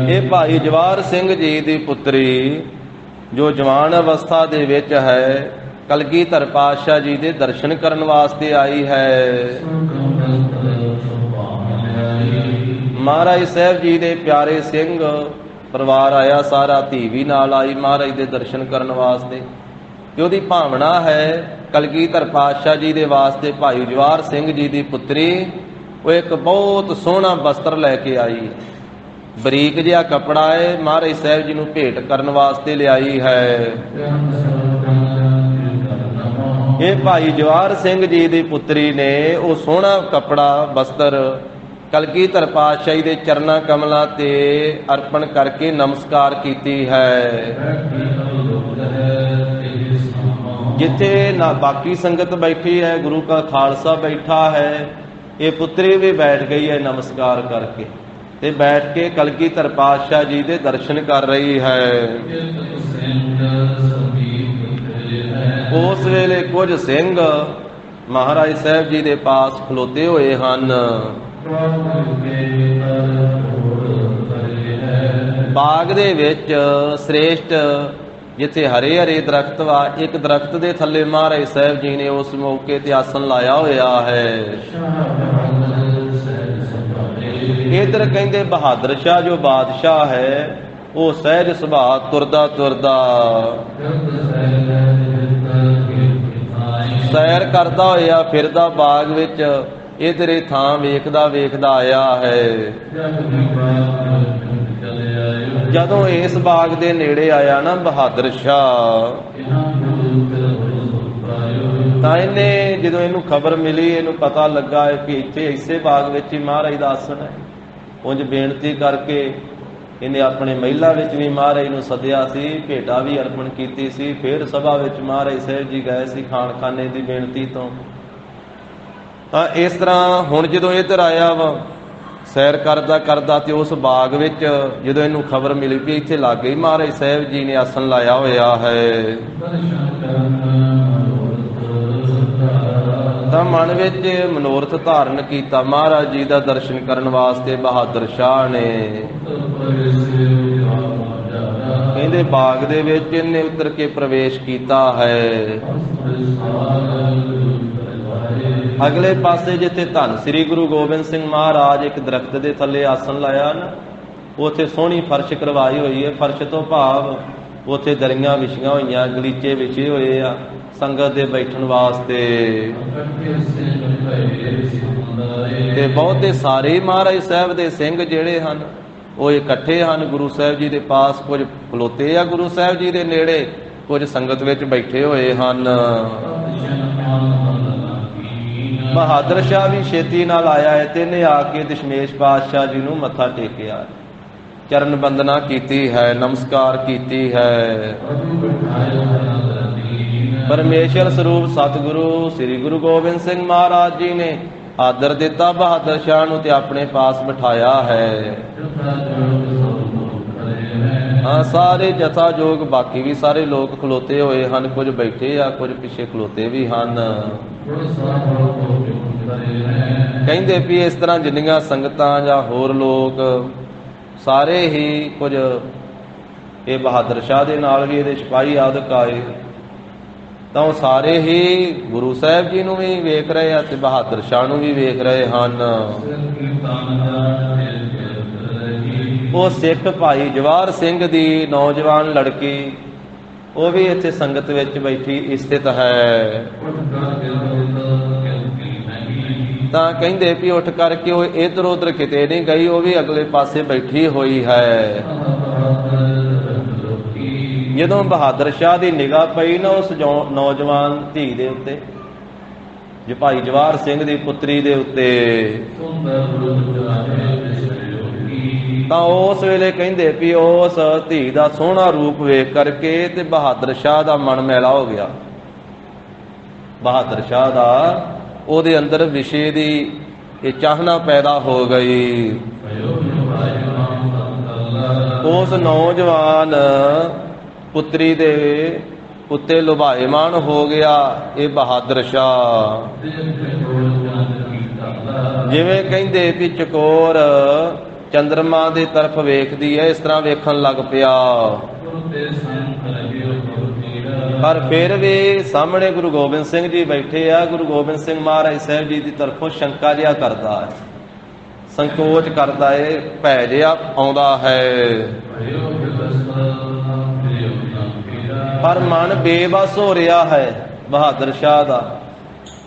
A: ਇਹ ਭਾਈ ਜਵਾਹਰ ਸਿੰਘ ਜੀ ਦੀ ਪੁੱਤਰੀ ਜੋ ਜਵਾਨ ਅਵਸਥਾ ਦੇ ਵਿੱਚ ਹੈ, ਕਲਗੀਧਰ ਪਾਤਸ਼ਾਹ ਜੀ ਦੇ ਦਰਸ਼ਨ ਕਰਨ ਵਾਸਤੇ ਆਈ ਹੈ। ਮਹਾਰਾਜ ਸਾਹਿਬ ਜੀ ਦੇ ਪਿਆਰੇ ਸਿੰਘ ਪਰਿਵਾਰ ਆਇਆ ਸਾਰਾ, ਧੀ ਵੀ ਨਾਲ ਆਈ ਮਹਾਰਾਜ ਦੇ ਦਰਸ਼ਨ ਕਰਨ ਵਾਸਤੇ। ਕਿ ਉਹਦੀ ਭਾਵਨਾ ਹੈ ਕਲਗੀਧਰ ਪਾਤਸ਼ਾਹ ਜੀ ਦੇ ਵਾਸਤੇ ਭਾਈ ਜਵਾਹਰ ਸਿੰਘ ਜੀ ਦੀ ਪੁੱਤਰੀ ਉਹ ਇੱਕ ਬਹੁਤ ਸੋਹਣਾ ਵਸਤਰ ਲੈ ਕੇ ਆਈ। ਬਰੀਕ ਜਿਹਾ ਕੱਪੜਾ ਹੈ, ਮਹਾਰਾਜ ਸਾਹਿਬ ਜੀ ਨੂੰ ਭੇਟ ਕਰਨ ਵਾਸਤੇ ਲਿਆਈ ਹੈ। ਇਹ ਭਾਈ ਜਵਾਹਰ ਸਿੰਘ ਜੀ ਦੀ ਪੁੱਤਰੀ ਨੇ ਉਹ ਸੋਹਣਾ ਕੱਪੜਾ ਵਸਤਰ ਕਲਗੀਧਰ ਪਾਤਸ਼ਾਹੀ ਦੇ ਚਰਨਾਂ ਕਮਲਾਂ ਤੇ ਅਰਪਣ ਕਰਕੇ ਨਮਸਕਾਰ ਕੀਤੀ ਹੈ। ਜਿੱਥੇ ਨਾ ਬਾਕੀ ਸੰਗਤ ਬੈਠੀ ਹੈ, ਗੁਰੂ ਕਾ ਖਾਲਸਾ ਬੈਠਾ ਹੈ, ਇਹ ਪੁੱਤਰੀ ਵੀ ਬੈਠ ਗਈ ਹੈ ਨਮਸਕਾਰ ਕਰਕੇ ਤੇ ਬੈਠ ਕੇ ਕਲਗੀਧਰ ਪਾਤਸ਼ਾਹ ਜੀ ਦੇ ਦਰਸ਼ਨ ਕਰ ਰਹੀ ਹੈ। ਉਸ ਵੇਲੇ ਕੁਝ ਸਿੰਘ ਮਹਾਰਾਜ ਸਾਹਿਬ ਜੀ ਦੇ ਪਾਸ ਖਲੋਤੇ ਹੋਏ ਹਨ। ਬਾਗ ਦੇ ਵਿੱਚ ਸ੍ਰੇਸ਼ਟ ਜਿੱਥੇ ਹਰੇ ਹਰੇ ਦਰਖਤ ਵਾ, ਇੱਕ ਦਰਖਤ ਦੇ ਥੱਲੇ ਮਹਾਰਾਜ ਸਾਹਿਬ ਜੀ ਨੇ ਉਸ ਮੌਕੇ ਤੇ ਆਸਣ ਲਾਇਆ ਹੋਇਆ ਹੈ। ਇਧਰ ਕਹਿੰਦੇ ਬਹਾਦਰ ਸ਼ਾਹ ਜੋ ਬਾਦਸ਼ਾਹ ਹੈ, ਉਹ ਸਹਿਜ ਸੁਭਾਅ ਤੁਰਦਾ ਤੁਰਦਾ ਸੈਰ ਕਰਦਾ ਹੋਇਆ ਫਿਰਦਾ ਬਾਗ ਵਿੱਚ ਇਧਰੇ ਥਾਂ ਵੇਖਦਾ ਵੇਖਦਾ ਆਇਆ ਹੈ। ਜਦੋਂ ਇਸ ਬਾਗ ਦੇ ਨੇੜੇ ਆਇਆ ਨਾ ਬਹਾਦਰ ਸ਼ਾਹ, ਤਾਂ ਇਹਨੇ ਜਦੋਂ ਇਹਨੂੰ ਖਬਰ ਮਿਲੀ, ਇਹਨੂੰ ਪਤਾ ਲੱਗਾ ਹੈ ਕਿ ਇੱਥੇ ਇਸੇ ਬਾਗ ਵਿੱਚ ਹੀ ਮਹਾਰਾਜ ਦਾ ਆਸਣ ਹੈ। ਉਂਝ ਬੇਨਤੀ ਕਰਕੇ ਇਹਨੇ ਆਪਣੇ ਮਹਿਲਾ ਵਿੱਚ ਵੀ ਮਹਾਰਾਜ ਨੂੰ ਸੱਦਿਆ ਸੀ, ਭੇਟਾ ਵੀ ਅਰਪਣ ਕੀਤੀ ਸੀ। ਫਿਰ ਸਭਾ ਵਿੱਚ ਮਹਾਰਾਜ ਸਾਹਿਬ ਜੀ ਗਏ ਸੀ ਖਾਨਖਾਨੇ ਦੀ ਬੇਨਤੀ ਤੋਂ। ਤਾਂ ਇਸ ਤਰ੍ਹਾਂ ਹੁਣ ਜਦੋਂ ਇੱਧਰ ਆਇਆ ਵਾ ਸੈਰ ਕਰਦਾ ਕਰਦਾ, ਤੇ ਉਸ ਬਾਗ ਵਿੱਚ ਜਦੋਂ ਇਹਨੂੰ ਖਬਰ ਮਿਲੀ ਵੀ ਇੱਥੇ ਲਾਗੇ ਹੀ ਮਹਾਰਾਜ ਸਾਹਿਬ ਜੀ ਨੇ ਆਸਣ ਲਾਇਆ ਹੋਇਆ ਹੈ, ਤਾਂ ਮਨ ਵਿੱਚ ਮਨੋਰਥ ਧਾਰਨ ਕੀਤਾ ਮਹਾਰਾਜ ਜੀ ਦਾ ਦਰਸ਼ਨ ਕਰਨ ਵਾਸਤੇ ਬਹਾਦਰ ਸ਼ਾਹ ਨੇ। ਕਹਿੰਦੇ ਬਾਗ ਦੇ ਵਿੱਚ ਇਹਨੇ ਉਤਰ ਕੇ ਪ੍ਰਵੇਸ਼ ਕੀਤਾ ਹੈ। ਅਗਲੇ ਪਾਸੇ ਜਿੱਥੇ ਧੰਨ ਸ੍ਰੀ ਗੁਰੂ ਗੋਬਿੰਦ ਸਿੰਘ ਮਹਾਰਾਜ ਇੱਕ ਦਰਖਤ ਦੇ ਥੱਲੇ ਆਸਣ ਲਾਇਆ ਨਾ, ਉੱਥੇ ਸੋਹਣੀ ਫਰਸ਼ ਕਰਵਾਈ ਹੋਈ ਹੈ। ਫਰਸ਼ ਤੋਂ ਭਾਵ ਉੱਥੇ ਦਰੀਆਂ ਵਿਛੀਆਂ ਹੋਈਆਂ, ਗਲੀਚੇ ਵਿਛੇ ਹੋਏ ਆ ਸੰਗਤ ਦੇ ਬੈਠਣ ਵਾਸਤੇ। ਤੇ ਬਹੁਤੇ ਸਾਰੇ ਮਹਾਰਾਜ ਸਾਹਿਬ ਦੇ ਸਿੰਘ ਜਿਹੜੇ ਹਨ ਉਹ ਇਕੱਠੇ ਹਨ ਗੁਰੂ ਸਾਹਿਬ ਜੀ ਦੇ ਪਾਸ। ਕੁਝ ਖਲੋਤੇ ਆ ਗੁਰੂ ਸਾਹਿਬ ਜੀ ਦੇ ਨੇੜੇ, ਕੁਝ ਸੰਗਤ ਵਿੱਚ ਬੈਠੇ ਹੋਏ ਹਨ। ਬਹਾਦਰ ਸ਼ਾਹ ਵੀ ਛੇਤੀ ਨਾਲ ਆਇਆ ਹੈ ਤੇ ਇਹਨੇ ਆ ਕੇ ਦਸ਼ਮੇਸ਼ ਪਾਤਸ਼ਾਹ ਜੀ ਨੂੰ ਮੱਥਾ ਟੇਕਿਆ, ਚਰਨ ਬੰਦਨਾ ਕੀਤੀ ਹੈ, ਨਮਸਕਾਰ ਕੀਤੀ ਹੈ। ਪਰਮੇਸ਼ਰ ਸਰੂਪ ਸਤਿਗੁਰੂ ਸ੍ਰੀ ਗੁਰੂ ਗੋਬਿੰਦ ਸਿੰਘ ਮਹਾਰਾਜ ਜੀ ਨੇ ਆਦਰ ਦਿੱਤਾ ਬਹਾਦਰ ਸ਼ਾਹ ਨੂੰ ਤੇ ਆਪਣੇ ਪਾਸ ਬਿਠਾਇਆ ਹੈ। ਹਾਂ, ਸਾਰੇ ਜਥਾ ਜੋਗ ਬਾਕੀ ਵੀ ਸਾਰੇ ਲੋਕ ਖਲੋਤੇ ਹੋਏ ਹਨ, ਕੁਝ ਬੈਠੇ ਆ, ਕੁਝ ਪਿੱਛੇ ਖਲੋਤੇ ਵੀ ਹਨ। ਕਹਿੰਦੇ ਵੀ ਇਸ ਤਰ੍ਹਾਂ ਜਿੰਨੀਆਂ ਸੰਗਤਾਂ ਜਾਂ ਹੋਰ ਲੋਕ ਸਾਰੇ ਹੀ ਕੁਝ ਇਹ ਬਹਾਦਰ ਸ਼ਾਹ ਦੇ ਨਾਲ ਵੀ ਇਹਦੇ ਸਿਪਾਹੀ ਆਦਿਕ ਆਏ ਤਾਂ ਉਹ ਸਾਰੇ ਹੀ ਗੁਰੂ ਸਾਹਿਬ ਜੀ ਨੂੰ ਵੀ ਵੇਖ ਰਹੇ ਆ ਤੇ ਬਹਾਦਰ ਸ਼ਾਹ ਨੂੰ ਵੀ ਵੇਖ ਰਹੇ ਹਨ। ਉਹ ਸਿੱਖ ਭਾਈ ਜਵਾਹਰ ਸਿੰਘ ਦੀ ਨੌਜਵਾਨ ਲੜਕੀ ਉਹ ਵੀ ਇੱਥੇ ਸੰਗਤ ਵਿੱਚ ਬੈਠੀ ਸਥਿਤ ਹੈ। ਤਾਂ ਕਹਿੰਦੇ ਵੀ ਉੱਠ ਕਰਕੇ ਉਹ ਇੱਧਰ ਉੱਧਰ ਕਿਤੇ ਨਹੀਂ ਗਈ, ਉਹ ਵੀ ਅਗਲੇ ਪਾਸੇ ਬੈਠੀ ਹੋਈ ਹੈ। ਜਦੋਂ ਬਹਾਦਰ ਸ਼ਾਹ ਦੀ ਨਿਗਾਹ ਪਈ ਨਾ ਉਸ ਨੌਜਵਾਨ ਧੀ ਦੇ ਉੱਤੇ, ਜੋ ਭਾਈ ਜਵਾਹਰ ਸਿੰਘ ਦੀ ਪੁੱਤਰੀ ਦੇ ਉੱਤੇ, ਤਾਂ ਉਸ ਵੇਲੇ ਕਹਿੰਦੇ ਵੀ ਉਸ ਧੀ ਦਾ ਸੋਹਣਾ ਰੂਪ ਵੇਖ ਕਰਕੇ ਤੇ ਬਹਾਦਰ ਸ਼ਾਹ ਦਾ ਮਨ ਮੈਲਾ ਹੋ ਗਿਆ। ਬਹਾਦਰ ਸ਼ਾਹ ਦਾ ਉਹਦੇ ਅੰਦਰ ਵਿਸ਼ੇ ਦੀ ਇਹ ਚਾਹਨਾ ਪੈਦਾ ਹੋ ਗਈ। ਉਸ ਨੌਜਵਾਨ ਪੁੱਤਰੀ ਦੇ ਉੱਤੇ ਲੁਭਾਇਮਾਨ ਹੋ ਗਿਆ ਇਹ ਬਹਾਦਰ ਸ਼ਾਹ। ਜਿਵੇਂ ਕਹਿੰਦੇ ਵੀ ਚਕੋਰ ਚੰਦਰਮਾ ਦੀ ਤਰਫ ਵੇਖਦੀ ਹੈ, ਇਸ ਤਰ੍ਹਾਂ ਵੇਖਣ ਲੱਗ ਪਿਆ। ਪਰ ਫਿਰ ਵੀ ਸਾਹਮਣੇ ਗੁਰੂ ਗੋਬਿੰਦ ਸਿੰਘ ਜੀ ਬੈਠੇ ਆ। ਗੁਰੂ ਗੋਬਿੰਦ ਸਿੰਘ ਮਹਾਰਾਜ ਸਾਹਿਬ ਜੀ ਦੀ ਤਰਫੋਂ ਸ਼ੰਕਾ ਜਿਹਾ ਕਰਦਾ ਹੈ, ਸੰਕੋਚ ਕਰਦਾ ਹੈ, ਭੈ ਜਿਹਾ ਆਉਂਦਾ ਹੈ। ਪਰ ਮਨ ਬੇਬਸ ਹੋ ਰਿਹਾ ਹੈ ਬਹਾਦਰ ਸ਼ਾਹ ਦਾ,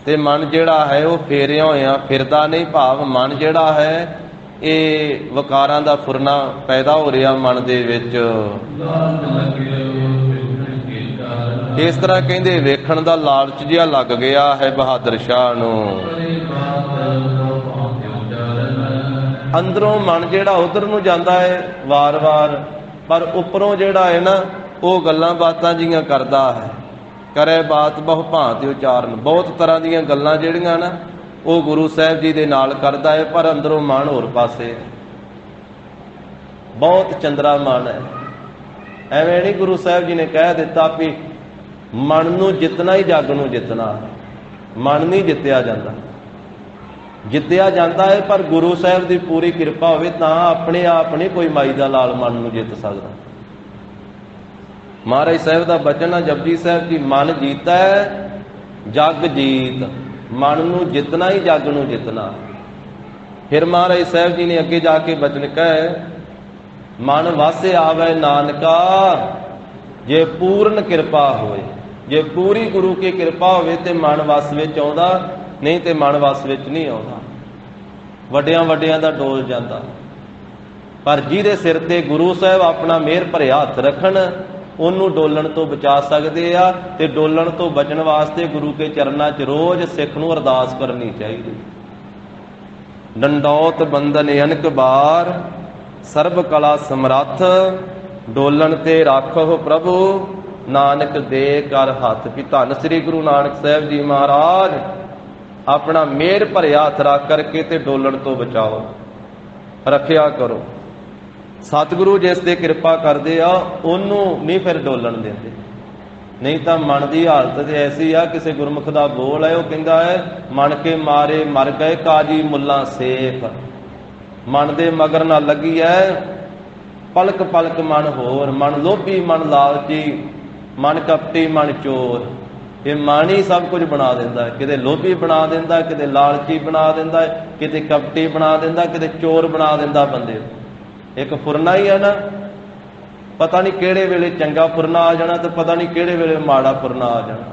A: ਤੇ ਮਨ ਜਿਹੜਾ ਹੈ ਉਹ ਫੇਰਿਆ ਹੋਇਆ ਫਿਰਦਾ ਨਹੀਂ, ਭਾਵ ਮਨ ਜਿਹੜਾ ਹੈ ਇਹ ਵਿਕਾਰਾਂ ਦਾ ਫੁਰਨਾ ਪੈਦਾ ਹੋ ਰਿਹਾ ਮਨ ਦੇ ਵਿੱਚ। ਇਸ ਤਰ੍ਹਾਂ ਕਹਿੰਦੇ ਵੇਖਣ ਦਾ ਲਾਲਚ ਜਿਹਾ ਲੱਗ ਗਿਆ ਹੈ ਬਹਾਦਰ ਸ਼ਾਹ ਨੂੰ। ਅੰਦਰੋਂ ਮਨ ਜਿਹੜਾ ਉਧਰ ਨੂੰ ਜਾਂਦਾ ਹੈ ਵਾਰ-ਵਾਰ, ਪਰ ਉੱਪਰੋਂ ਜਿਹੜਾ ਹੈ ਨਾ ਉਹ ਗੱਲਾਂ ਬਾਤਾਂ ਜੀਆਂ ਕਰਦਾ ਹੈ। ਕਰੇ ਬਾਤ ਬਹੁ ਭਾਂਤ ਉਚਾਰਨ, ਬਹੁਤ ਤਰ੍ਹਾਂ ਦੀਆਂ ਗੱਲਾਂ ਜਿਹੜੀਆਂ ਨਾ ਉਹ ਗੁਰੂ ਸਾਹਿਬ ਜੀ ਦੇ ਨਾਲ ਕਰਦਾ ਹੈ, ਪਰ ਅੰਦਰੋਂ ਮਨ ਹੋਰ ਪਾਸੇ, ਬਹੁਤ ਚੰਦਰਾ ਮਨ ਹੈ। ਐਵੇਂ ਨਹੀਂ ਗੁਰੂ ਸਾਹਿਬ ਜੀ ਨੇ ਕਹਿ ਦਿੱਤਾ ਵੀ ਮਨ ਨੂੰ ਜਿੱਤਣਾ ਹੀ ਜੱਗ ਨੂੰ ਜਿੱਤਣਾ। ਮਨ ਨਹੀਂ ਜਿੱਤਿਆ ਜਾਂਦਾ, ਜਿੱਤਿਆ ਜਾਂਦਾ ਹੈ ਪਰ ਗੁਰੂ ਸਾਹਿਬ ਦੀ ਪੂਰੀ ਕਿਰਪਾ ਹੋਵੇ ਤਾਂ ਆਪਣੇ ਆਪ ਨਹੀਂ ਕੋਈ ਮਾਈ ਦਾ ਲਾਲ ਮਨ ਨੂੰ ਜਿੱਤ ਸਕਦਾ। ਮਹਾਰਾਜ ਸਾਹਿਬ ਦਾ ਬਚਨ ਆ ਜਪਜੀ ਸਾਹਿਬ ਜੀ, ਮਨ ਜੀਤਾ ਹੈ ਜੱਗ ਜੀਤ। ਮਨ ਨੂੰ ਜਿੱਤਣਾ ਹੀ ਜੱਗ ਨੂੰ ਜਿੱਤਣਾ। ਫਿਰ ਮਹਾਰਾਜ ਸਾਹਿਬ ਜੀ ਨੇ ਅੱਗੇ ਜਾ ਕੇ ਬਚਨ ਕਹੇ, ਮਨ ਵਾਸੇ ਆਵੇ ਨਾਨਕਾ ਜੇ ਪੂਰਨ ਕਿਰਪਾ ਹੋਏ। ਜੇ ਪੂਰੀ ਗੁਰੂ ਕੀ ਕਿਰਪਾ ਹੋਵੇ ਤੇ ਮਨ ਵਸ ਵਿੱਚ ਆਉਂਦਾ, ਨਹੀਂ ਤੇ ਮਨ ਵਸ ਵਿੱਚ ਨਹੀਂ ਆਉਂਦਾ। ਵੱਡਿਆਂ ਵੱਡਿਆਂ ਦਾ ਡੋਲ ਜਾਂਦਾ, ਪਰ ਜਿਹਦੇ ਸਿਰ ਤੇ ਗੁਰੂ ਸਾਹਿਬ ਆਪਣਾ ਮਿਹਰ ਭਰਿਆ ਹੱਥ ਰੱਖਣ ਉਹਨੂੰ ਡੋਲਣ ਤੋਂ ਬਚਾ ਸਕਦੇ ਆ। ਤੇ ਡੋਲਣ ਤੋਂ ਬਚਣ ਵਾਸਤੇ ਗੁਰੂ ਕੇ ਚਰਨਾਂ 'ਚ ਰੋਜ਼ ਸਿੱਖ ਨੂੰ ਅਰਦਾਸ ਕਰਨੀ ਚਾਹੀਦੀ। ਡੰਡੌਤ ਬੰਦਨ ਅਨਕ ਬਾਰ ਸਰਬ ਕਲਾ ਸਮਰੱਥ, ਡੋਲਣ ਤੇ ਰਾਖੋ ਪ੍ਰਭੂ ਨਾਨਕ ਦੇ ਕਰ ਹੱਥ। ਵੀ ਧੰਨ ਸ੍ਰੀ ਗੁਰੂ ਨਾਨਕ ਸਾਹਿਬ ਜੀ ਮਹਾਰਾਜ ਆਪਣਾ ਮਿਹਰ ਭਰਿਆ ਹੱਥ ਰੱਖ ਕਰਕੇ ਤੇ ਡੋਲਣ ਤੋਂ ਬਚਾਓ, ਰੱਖਿਆ ਕਰੋ। ਸਤਿਗੁਰੂ ਜਿਸ ਤੇ ਕਿਰਪਾ ਕਰਦੇ ਆ ਉਹਨੂੰ ਨਹੀਂ ਫਿਰ ਡੋਲਣ ਦਿੰਦੇ। ਨਹੀਂ ਤਾਂ ਮਨ ਦੀ ਹਾਲਤ ਤੇ ਐਸੀ ਆ, ਕਿਸੇ ਗੁਰਮੁਖ ਦਾ ਬੋਲ ਹੈ, ਉਹ ਕਹਿੰਦਾ ਹੈ ਮਨ ਕੇ ਮਾਰੇ ਮਰ ਗਏ ਕਾਜੀ ਮੁੱਲਾ ਸੇਖ। ਮਨ ਦੇ ਮਗਰ ਨਾ ਲੱਗੀ ਹੈ ਪਲਕ ਪਲਕ ਮਨ ਹੋਰ। ਮਨ ਲੋਭੀ, ਮਨ ਲਾਲਚੀ, ਮਨ ਕਪਟੀ, ਮਨ ਚੋਰ। ਇਹ ਮਨ ਹੀ ਸਭ ਕੁਝ ਬਣਾ ਦਿੰਦਾ ਹੈ। ਕਿਤੇ ਲੋਭੀ ਬਣਾ ਦਿੰਦਾ, ਕਿਤੇ ਲਾਲਚੀ ਬਣਾ ਦਿੰਦਾ, ਕਿਤੇ ਕਪਟੀ ਬਣਾ ਦਿੰਦਾ, ਕਿਤੇ ਚੋਰ ਬਣਾ ਦਿੰਦਾ ਬੰਦੇ। ਇੱਕ ਫੁਰਨਾ ਹੀ ਹੈ ਨਾ, ਪਤਾ ਨਹੀਂ ਕਿਹੜੇ ਵੇਲੇ ਚੰਗਾ ਫੁਰਨਾ ਆ ਜਾਣਾ ਤੇ ਪਤਾ ਨਹੀਂ ਕਿਹੜੇ ਵੇਲੇ ਮਾੜਾ ਫੁਰਨਾ ਆ ਜਾਣਾ।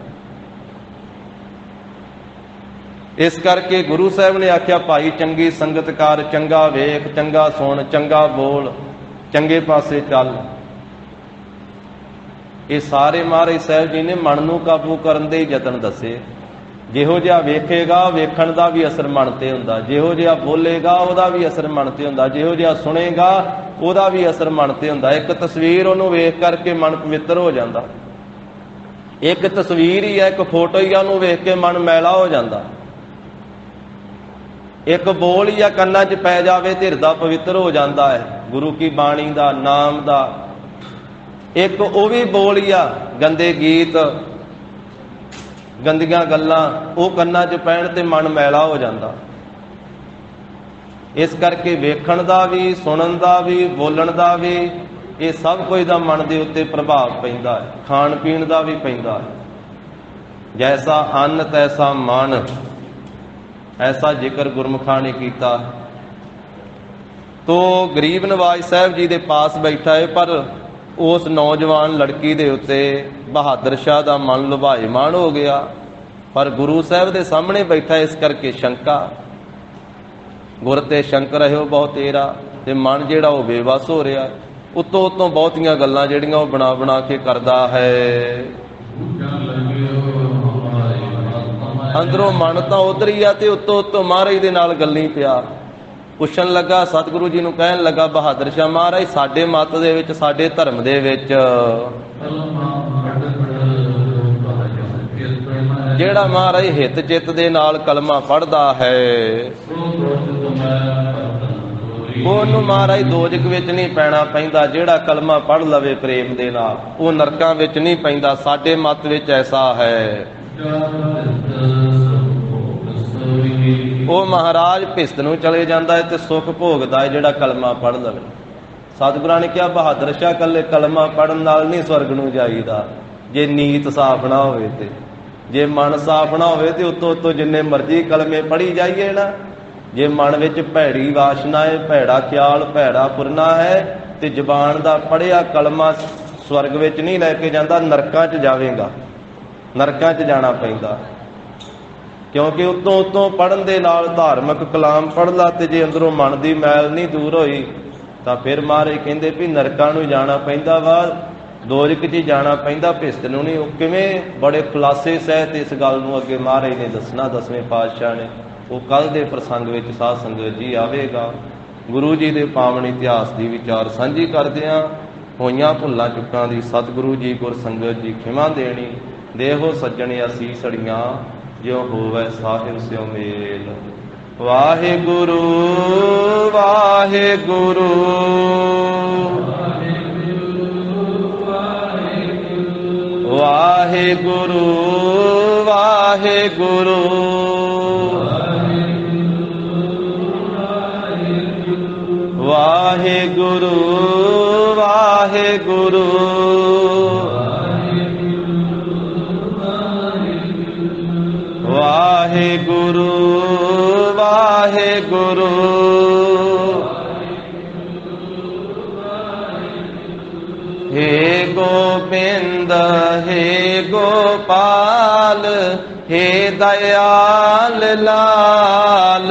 A: ਇਸ ਕਰਕੇ ਗੁਰੂ ਸਾਹਿਬ ਨੇ ਆਖਿਆ ਭਾਈ ਚੰਗੀ ਸੰਗਤ ਕਰ, ਚੰਗਾ ਵੇਖ, ਚੰਗਾ ਸੁਣ, ਚੰਗਾ ਬੋਲ, ਚੰਗੇ ਪਾਸੇ ਚੱਲ। ਇਹ ਸਾਰੇ ਮਹਾਰਾਜ ਸਾਹਿਬ ਜੀ ਨੇ ਮਨ ਨੂੰ ਕਾਬੂ ਕਰਨ ਦੇ ਯਤਨ ਦੱਸੇ। ਜਿਹੋ ਜਿਹਾ ਵੇਖੇਗਾ ਵੇਖਣ ਦਾ ਵੀ ਅਸਰ ਮਨ ਤੇ ਹੁੰਦਾ, ਜਿਹੋ ਜਿਹਾ ਬੋਲੇਗਾ ਉਹਦਾ ਵੀ ਅਸਰ ਮਨ ਤੇ ਹੁੰਦਾ, ਜਿਹੋ ਜਿਹਾ ਸੁਣੇਗਾ ਉਹਦਾ ਵੀ ਅਸਰ ਮਨ ਤੇ ਹੁੰਦਾ। ਇੱਕ ਤਸਵੀਰ ਉਹਨੂੰ ਵੇਖ ਕਰਕੇ ਮਨ ਪਵਿੱਤਰ ਹੋ ਜਾਂਦਾ, ਇੱਕ ਤਸਵੀਰ ਹੀ ਹੈ, ਇੱਕ ਫੋਟੋ ਹੀ ਆ, ਉਹਨੂੰ ਵੇਖ ਕੇ ਮਨ ਮੈਲਾ ਹੋ ਜਾਂਦਾ। ਇੱਕ ਬੋਲ ਹੀ ਆ ਕੰਨਾਂ 'ਚ ਪੈ ਜਾਵੇ ਤੇ ਹਿਰਦਾ ਪਵਿੱਤਰ ਹੋ ਜਾਂਦਾ ਹੈ ਗੁਰੂ ਕੀ ਬਾਣੀ ਦਾ, ਨਾਮ ਦਾ। ਇੱਕ ਉਹ ਵੀ ਬੋਲ ਹੀ ਆ, ਗੰਦੇ ਗੀਤ, ਗੰਦੀਆਂ ਗੱਲਾਂ, ਉਹ ਕੰਨਾਂ 'ਚ ਪੈਣ ਤੇ ਮਨ ਮੈਲਾ ਹੋ ਜਾਂਦਾ। ਇਸ ਕਰਕੇ ਵੇਖਣ ਦਾ ਵੀ, ਸੁਣਨ ਦਾ ਵੀ, ਬੋਲਣ ਦਾ ਵੀ, ਇਹ ਸਭ ਕੁਝ ਦਾ ਮਨ ਦੇ ਉੱਤੇ ਪ੍ਰਭਾਵ ਪੈਂਦਾ ਹੈ। ਖਾਣ ਪੀਣ ਦਾ ਵੀ ਪੈਂਦਾ ਹੈ। ਜੈਸਾ ਅੰਨ ਤੈਸਾ ਮਨ, ਐਸਾ ਜ਼ਿਕਰ ਗੁਰਮੁਖਾਂ ਨੇ ਕੀਤਾ। ਤੋ ਗਰੀਬ ਨਵਾਜ਼ ਸਾਹਿਬ ਜੀ ਦੇ ਪਾਸ ਬੈਠਾ ਹੈ, ਪਰ ਉਸ ਨੌਜਵਾਨ ਲੜਕੀ ਦੇ ਉੱਤੇ ਬਹਾਦਰ ਸ਼ਾਹ ਦਾ ਮਨ ਲੁਭਾਇਮਾਨ ਹੋ ਗਿਆ। ਪਰ ਗੁਰੂ ਸਾਹਿਬ ਦੇ ਸਾਹਮਣੇ ਬੈਠਾ, ਇਸ ਕਰਕੇ ਸ਼ੰਕਾ, ਗੁਰ ਤੇ ਸ਼ੰਕ ਰਹਿਓ ਬਹੁ ਤੇਰਾ, ਤੇ ਮਨ ਜਿਹੜਾ ਉਹ ਬੇਵੱਸ ਹੋ ਰਿਹਾ। ਉੱਤੋਂ ਉੱਤੋਂ ਬਹੁਤੀਆਂ ਗੱਲਾਂ ਜਿਹੜੀਆਂ ਉਹ ਬਣਾ ਬਣਾ ਕੇ ਕਰਦਾ ਹੈ। ਅੰਦਰੋਂ ਮਨ ਤਾਂ ਉਧਰ ਹੀ ਆ ਤੇ ਉੱਤੋਂ ਉੱਤੋਂ ਮਹਾਰਾਜ ਦੇ ਨਾਲ ਗੱਲਾਂ ਪਿਆ। ਪੁੱਛਣ ਲੱਗਾ, ਸਤਿਗੁਰੂ ਜੀ ਨੂੰ ਕਹਿਣ ਲੱਗਾ, ਬਹਾਦਰ ਸ਼ਾਹ ਮਹਾਰਾਜ, ਸਾਡੇ ਮਤ ਦੇ ਵਿੱਚ, ਸਾਡੇ ਧਰਮ ਦੇ ਵਿੱਚ ਜਿਹੜਾ ਮਹਾਰਾਜ ਹਿੱਤ ਚਿੱਤ ਦੇ ਨਾਲ ਕਲਮਾ ਪੜ੍ਹਦਾ ਹੈ ਉਹਨੂੰ ਮਹਾਰਾਜ ਦੋਜਕ ਵਿੱਚ ਨਹੀਂ ਪੈਣਾ ਪੈਂਦਾ। ਜਿਹੜਾ ਕਲਮਾ ਪੜ੍ਹ ਲਵੇ ਪ੍ਰੇਮ ਦੇ ਨਾਲ, ਉਹ ਨਰਕਾਂ ਵਿੱਚ ਨਹੀਂ ਪੈਂਦਾ। ਸਾਡੇ ਮਤ ਵਿੱਚ ਐਸਾ ਹੈ। ਉਹ ਮਹਾਰਾਜ ਭਿਸਤ ਨੂੰ ਚਲੇ ਜਾਂਦਾ ਹੈ ਤੇ ਸੁੱਖ ਭੋਗਦਾ ਹੈ ਜਿਹੜਾ ਕਲਮਾ ਪੜ੍ਹ ਲਵੇ। ਸਤਿਗੁਰਾਂ ਨੇ ਕਿਹਾ, ਬਹਾਦਰ ਸ਼ਾਹ ਕੱਲੇ ਕਲਮਾ ਪੜ੍ਹਨ ਨਾਲ ਨਹੀਂ ਸਵਰਗ ਨੂੰ ਜਾਈਦਾ, ਜੇ ਨੀਤ ਸਾਫ਼ ਨਾ ਹੋਵੇ ਤੇ, ਜੇ ਮਨ ਸਾਫ਼ ਨਾ ਹੋਵੇ ਤੇ ਉੱਤੋਂ ਉੱਤੋਂ ਜਿੰਨੇ ਮਰਜ਼ੀ ਕਲਮੇ ਪੜ੍ਹੀ ਜਾਈਏ ਨਾ, ਜੇ ਮਨ ਵਿੱਚ ਭੈੜੀ ਵਾਸ਼ਨਾ ਹੈ, ਭੈੜਾ ਖਿਆਲ, ਭੈੜਾ ਫੁਰਨਾ ਹੈ, ਤੇ ਜ਼ਬਾਨ ਦਾ ਪੜ੍ਹਿਆ ਕਲਮਾ ਸਵਰਗ ਵਿੱਚ ਨਹੀਂ ਲੈ ਕੇ ਜਾਂਦਾ, ਨਰਕਾਂ 'ਚ ਜਾਵੇਗਾ। ਨਰਕਾਂ 'ਚ ਜਾਣਾ ਪੈਂਦਾ, ਕਿਉਂਕਿ ਉੱਤੋਂ ਉੱਤੋਂ ਪੜ੍ਹਨ ਦੇ ਨਾਲ ਧਾਰਮਿਕ ਕਲਾਮ ਪੜ੍ਹ ਲਾ ਤੇ ਜੇ ਅੰਦਰੋਂ ਮਨ ਦੀ ਮੈਲ ਨਹੀਂ ਦੂਰ ਹੋਈ ਤਾਂ ਫਿਰ ਮਹਾਰਾਜ ਕਹਿੰਦੇ ਵੀ ਨਰਕਾਂ ਨੂੰ ਜਾਣਾ ਪੈਂਦਾ ਵਾ, ਦੋਜਕ 'ਚ ਜਾਣਾ ਪੈਂਦਾ, ਭਿਸਤ ਨੂੰ ਨਹੀਂ। ਉਹ ਕਿਵੇਂ? ਬੜੇ ਖੁਲਾਸੇ ਸਹਿਤ ਇਸ ਗੱਲ ਨੂੰ ਅੱਗੇ ਮਹਾਰਾਜ ਨੇ ਦੱਸਣਾ, 10ਵੇਂ ਪਾਤਸ਼ਾਹ ਨੇ। ਉਹ ਕੱਲ੍ਹ ਦੇ ਪ੍ਰਸੰਗ ਵਿੱਚ ਸਾਧ ਸੰਗਤ ਜੀ ਆਵੇਗਾ। ਗੁਰੂ ਜੀ ਦੇ ਪਾਵਨ ਇਤਿਹਾਸ ਦੀ ਵਿਚਾਰ ਸਾਂਝੀ ਕਰਦਿਆਂ ਹੋਈਆਂ ਭੁੱਲਾਂ ਚੁੱਕਾਂ ਦੀ ਸਤਿਗੁਰੂ ਜੀ ਗੁਰ ਸੰਗਤ ਜੀ ਖਿਮਾ ਦੇਣੀ। ਦੇਹੋ ਸੱਜਣ ਅਸੀਸੜੀਆਂ, ਜਿਉ ਹੋਵੈ ਸਾਹਿਬ ਸਿਉ ਮੇਲ। ਵਾਹਿਗੁਰੂ ਵਾਹਿਗੁਰੂ ਵਾਹਿਗੁਰੂ ਵਾਹਿਗੁਰੂ ਵਾਹਿਗੁਰੂ ਵਾਹਿਗੁਰੂ ਵਾਹਿਗੁਰੂ ਵਾਹਿਗੁਰੂ ਹੇ ਗੋਬਿੰਦ ਹੇ ਗੋਪਾਲ ਹੇ ਦਇਆਲ ਲਾਲ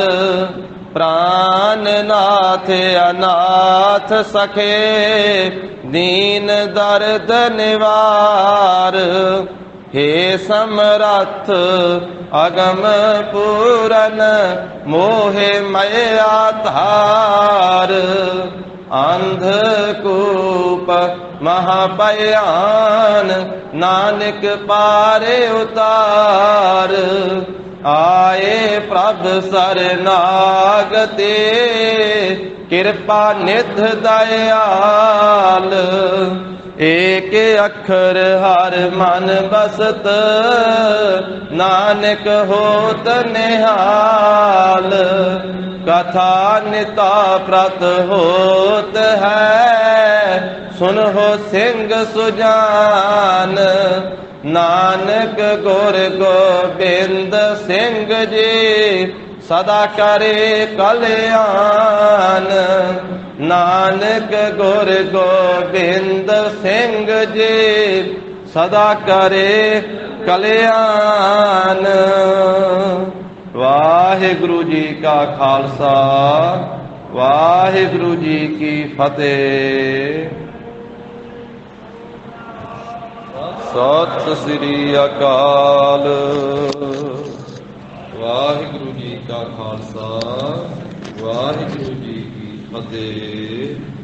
A: ਪ੍ਰਾਨ ਨਾਥ ਅਨਾਥ ਸਖੇ ਦੀਨ ਦਰਦ ਨਿਵਾਰ ਹੇ ਸਮਰੱਥ ਅਗਮ ਪੂਰਨ ਮੋਹਿ ਮਇਆ ਧਾਰ ਅੰਧ ਕੂਪ ਮਹਾ ਭਿਆਨ ਨਾਨਕ ਪਾਰੇ ਉਤਾਰ ਆਏ ਪ੍ਰਭ ਸਰਨਾਗਤੇ ਕਿਰਪਾ ਨਿਧ ਦਇਆਲ ਏਕ ਅੱਖਰ ਹਰ ਮਨ ਬਸਤ ਨਾਨਕ ਹੋਤ ਨਿਹਾਲ ਕਥਾ ਨਿਤਾ ਪ੍ਰਤ ਹੋਤ ਹੈ ਸੁਨਹੁ ਸਿੰਘ ਸੁਜਾਨ ਨਾਨਕ ਗੁਰ ਗੋਬਿੰਦ ਸਿੰਘ ਜੀ ਸਦਾ ਕਰੇ ਕਲਿਆਣ ਨਾਨਕ ਗੁਰ ਗੋਬਿੰਦ ਸਿੰਘ ਜੀ ਸਦਾ ਕਰੇ ਕਲਿਆਣ। ਵਾਹਿਗੁਰੂ ਜੀ ਕਾ ਖਾਲਸਾ ਵਾਹਿਗੁਰੂ ਜੀ ਕੀ ਫਤਿਹ। ਸਤਿ ਸ੍ਰੀ ਅਕਾਲ।
B: ਵਾਹਿਗੁਰੂ ਜੀ ਕਾ ਖਾਲਸਾ ਵਾਹਿਗੁਰੂ ਜੀ ਕੀ ਫਤਿਹ।